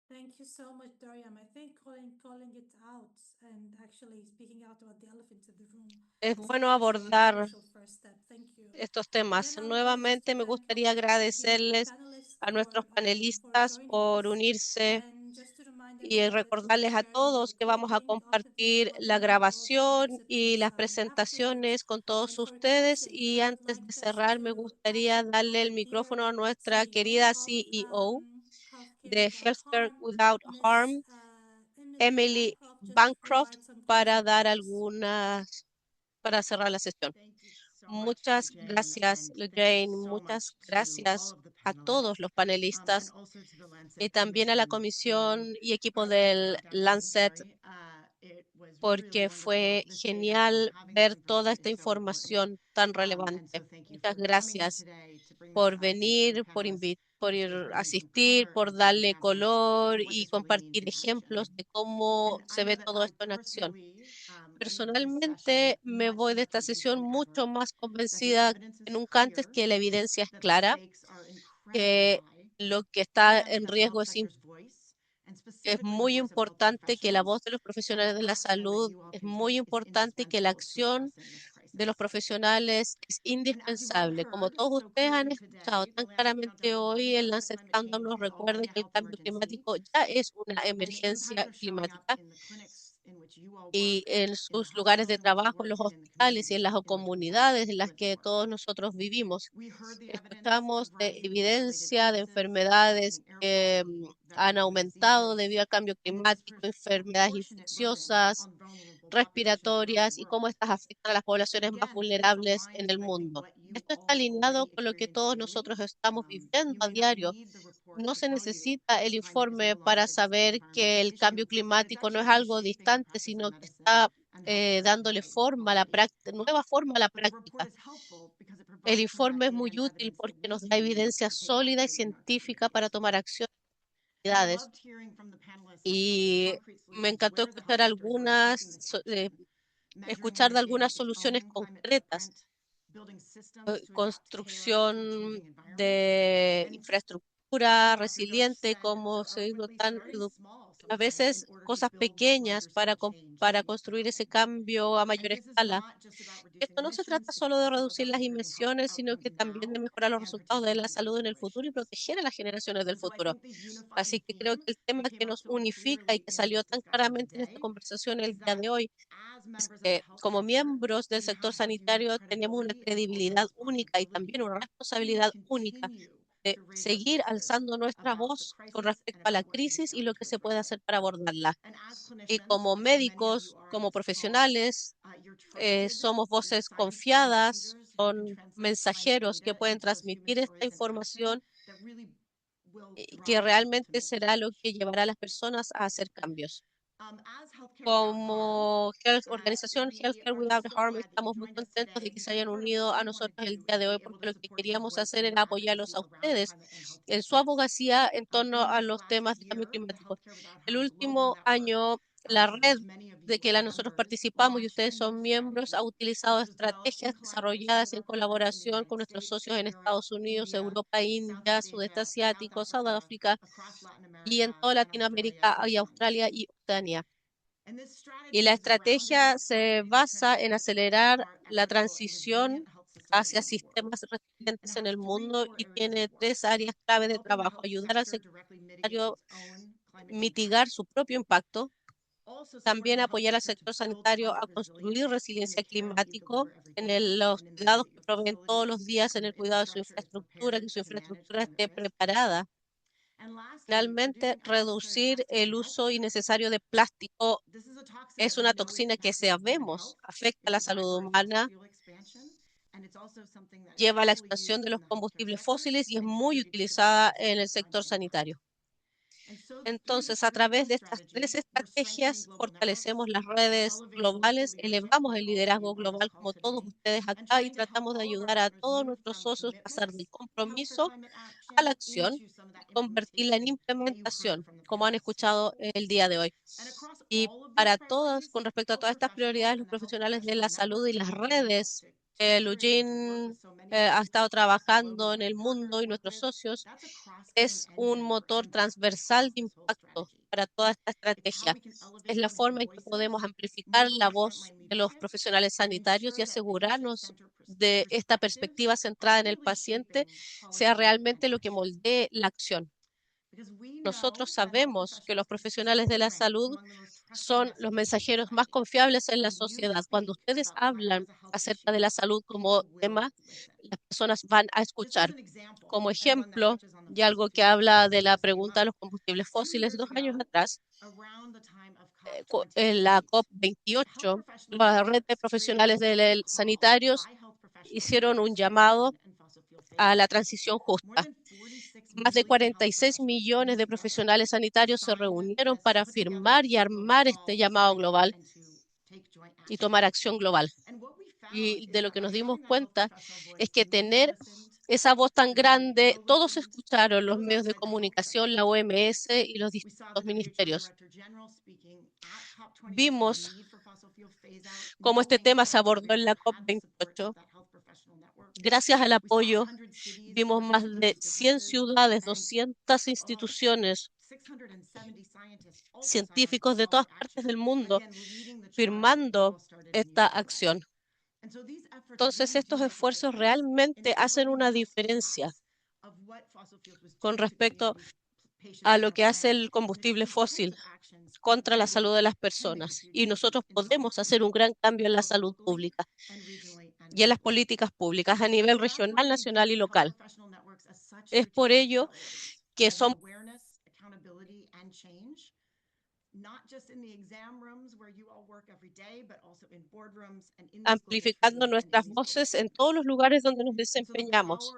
Thank you so much, Dorian. I think calling it out and actually speaking out about the elephant in the room es is bueno actually a abordar crucial first step. Thank you. estos temas. Again, I would like just Nuevamente to me thank gustaría our speaking agradecerles panelists a nuestros for panelistas joining por us. unirse And just to remind y everyone that we'll be recordarles a sharing the todos que vamos a recording of this compartir la webinar with all the grabación y participants las afterwards. presentaciones con todos And for ustedes. closing, Y I would antes like de just cerrar, me to pass gustaría it to darle our el micrófono dear a nuestra CEO querida of CEO Healthcare de Without Healthcare Harm, Without Miss Harm, Emily Emily Bancroft, just to Bancroft, provide some para closing dar remarks. algunas, para cerrar la sesión. Thank you so much, Muchas Lujane, gracias, and thank you Jane. so Muchas much to all gracias of the a todos panelists, los and panelistas also to the y Lancet también a la Commission, to comisión y equipo President del Dr. Lancet, Ansari. It was really porque wonderful fue this day to have them. genial Having this ver toda information esta is so important. información tan And so relevante. thank you Muchas for coming gracias today to bring this por to us and to venir, have por this information asistir, color por and to darle example color what y this really means compartir in action. ejemplos de cómo And I se know ve that todo I esto en acción. personally leave this session Personalmente me much voy de more esta convinced sesión than mucho ever más that the convencida evidence que is nunca antes, clear, que la evidencia es that the clara, stakes are incredibly que high, lo que está and en that the riesgo health sector's voice, and es specifically the muy voice of health importante, que la voz professionals de los and the profesionales de la action that salud you all es can muy take, is importante, y que la indispensable to acción addressing this de los crisis. profesionales es And as you've all indispensable. Como heard todos so ustedes han clearly escuchado today, the tan Lancet claramente Countdown to One hoy, el says that Lancet climate Countdown change nos is recuerda already a que el health cambio emergency, climático ya es una and the emergencia impacts are showing up climática, in the clinics in which you all y work, en in the sus lugares de hospitals in which you trabajo, en work, los and in the hospitales y en communities las in which we all comunidades en las live and que work. todos nosotros vivimos. We heard the evidence of Escuchamos de rising heat-related evidencia de illnesses, enfermedades including air que quality, han vector-borne aumentado debido diseases, al cambio and the climático, enfermedades disproportionate burden infecciosas on vulnerable respiratorias y cómo estas afectan a las poblaciones más vulnerables en el mundo. Esto está alineado con lo que todos nosotros estamos viviendo a diario. No se necesita el informe para saber que el cambio climático no es algo distante, sino que está dándole forma a la práctica, nueva forma a la práctica. El informe es muy útil porque nos da evidencia sólida y científica para tomar acciones. Y me encantó escuchar de algunas soluciones concretas, construcción de infraestructura resiliente, como se dijo, a veces cosas pequeñas para construir ese cambio a mayor escala. Esto no se trata solo de reducir las emisiones, sino que también de mejorar los resultados de la salud en el futuro y proteger a las generaciones del futuro. Así que creo que el tema que nos unifica y que salió tan claramente en esta conversación el día de hoy es que como miembros del sector sanitario tenemos una credibilidad única y también una responsabilidad única de seguir alzando nuestra voz con respecto a la crisis y lo que se puede hacer para abordarla. Y como médicos, como profesionales, somos voces confiadas, son mensajeros que pueden transmitir esta información que realmente será lo que llevará a las personas a hacer cambios. Como organización Healthcare Without Harm, estamos muy contentos de que se hayan unido a nosotros el día de hoy porque lo que queríamos hacer era apoyarlos a ustedes en su abogacía en torno a los temas de cambio climático. El último año, la red de que nosotros participamos y ustedes son miembros, ha utilizado estrategias desarrolladas en colaboración con nuestros socios en Estados Unidos, Europa, India, Sudeste Asiático, Sudáfrica y en toda Latinoamérica y Australia y Oceanía. Y la estrategia se basa en acelerar la transición hacia sistemas resilientes en el mundo y tiene tres áreas clave de trabajo: ayudar al sector a mitigar su propio impacto, también apoyar al sector sanitario a construir resiliencia climático los cuidados que proveen todos los días en el cuidado de su infraestructura, que su infraestructura esté preparada. Finalmente, reducir el uso innecesario de plástico. Es una toxina que sabemos afecta a la salud humana, lleva a la expansión de los combustibles fósiles y es muy utilizada en el sector sanitario. Entonces, a través de estas tres estrategias, fortalecemos las redes globales, elevamos el liderazgo global como todos ustedes acá y tratamos de ayudar a todos nuestros socios a pasar del compromiso a la acción y convertirla en implementación, como han escuchado el día de hoy. Y para todos, con respecto a todas estas prioridades, los profesionales de la salud y las redes, Eugene ha estado trabajando en el mundo y nuestros socios, es un motor transversal de impacto para toda esta estrategia. Es la forma en que podemos amplificar la voz de los profesionales sanitarios y asegurarnos de esta perspectiva centrada en el paciente sea realmente lo que moldee la acción. Nosotros sabemos que los profesionales de la salud son los mensajeros más confiables en la sociedad. Cuando ustedes hablan acerca de la salud como tema, las personas van a escuchar. Como ejemplo, y algo que habla de la pregunta de los combustibles fósiles, 2 años atrás, en la COP28, la red de profesionales sanitarios hicieron un llamado a la transición justa. Más de 46 millones de profesionales sanitarios se reunieron para firmar y armar este llamado global y tomar acción global. Y de lo que nos dimos cuenta es que tener esa voz tan grande, todos escucharon, los medios de comunicación, la OMS y los distintos ministerios. Vimos cómo este tema se abordó en la COP28. Gracias al apoyo, vimos más de 100 ciudades, 200 instituciones, científicos de todas partes del mundo firmando esta acción. Entonces, estos esfuerzos realmente hacen una diferencia con respecto a lo que hace el combustible fósil contra la salud de las personas. Y nosotros podemos hacer un gran cambio en la salud pública y en las políticas públicas a nivel regional, nacional y local. Es por ello que amplificando nuestras voces en todos los lugares donde nos desempeñamos.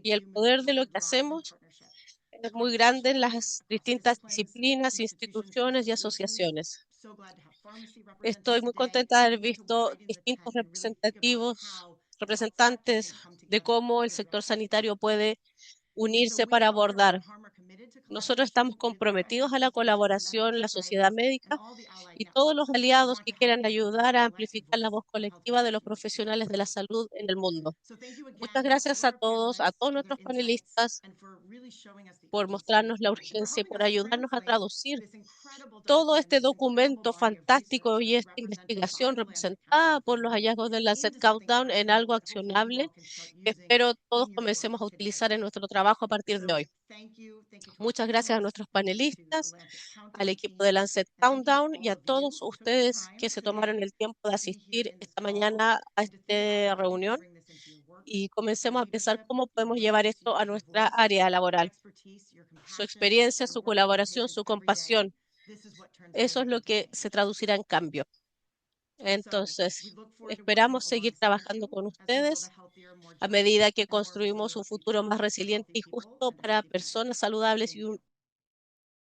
Y el poder de lo que hacemos es muy grande en las distintas disciplinas, instituciones y asociaciones. Estoy muy contenta de haber visto distintos representantes de cómo el sector sanitario puede unirse para abordar. Nosotros estamos comprometidos a la colaboración, la sociedad médica y todos los aliados que quieran ayudar a amplificar la voz colectiva de los profesionales de la salud en el mundo. Muchas gracias a todos nuestros panelistas, por mostrarnos la urgencia y por ayudarnos a traducir todo este documento fantástico y esta investigación representada por los hallazgos del Lancet Countdown en algo accionable que espero todos comencemos a utilizar en nuestro trabajo a partir de hoy. Muchas gracias a nuestros panelistas, al equipo de Lancet Countdown y a todos ustedes que se tomaron el tiempo de asistir esta mañana a esta reunión. Y comencemos a pensar cómo podemos llevar esto a nuestra área laboral. Su experiencia, su colaboración, su compasión, eso es lo que se traducirá en cambio. Entonces, esperamos seguir trabajando con ustedes a medida que construimos un futuro más resiliente y justo para personas saludables y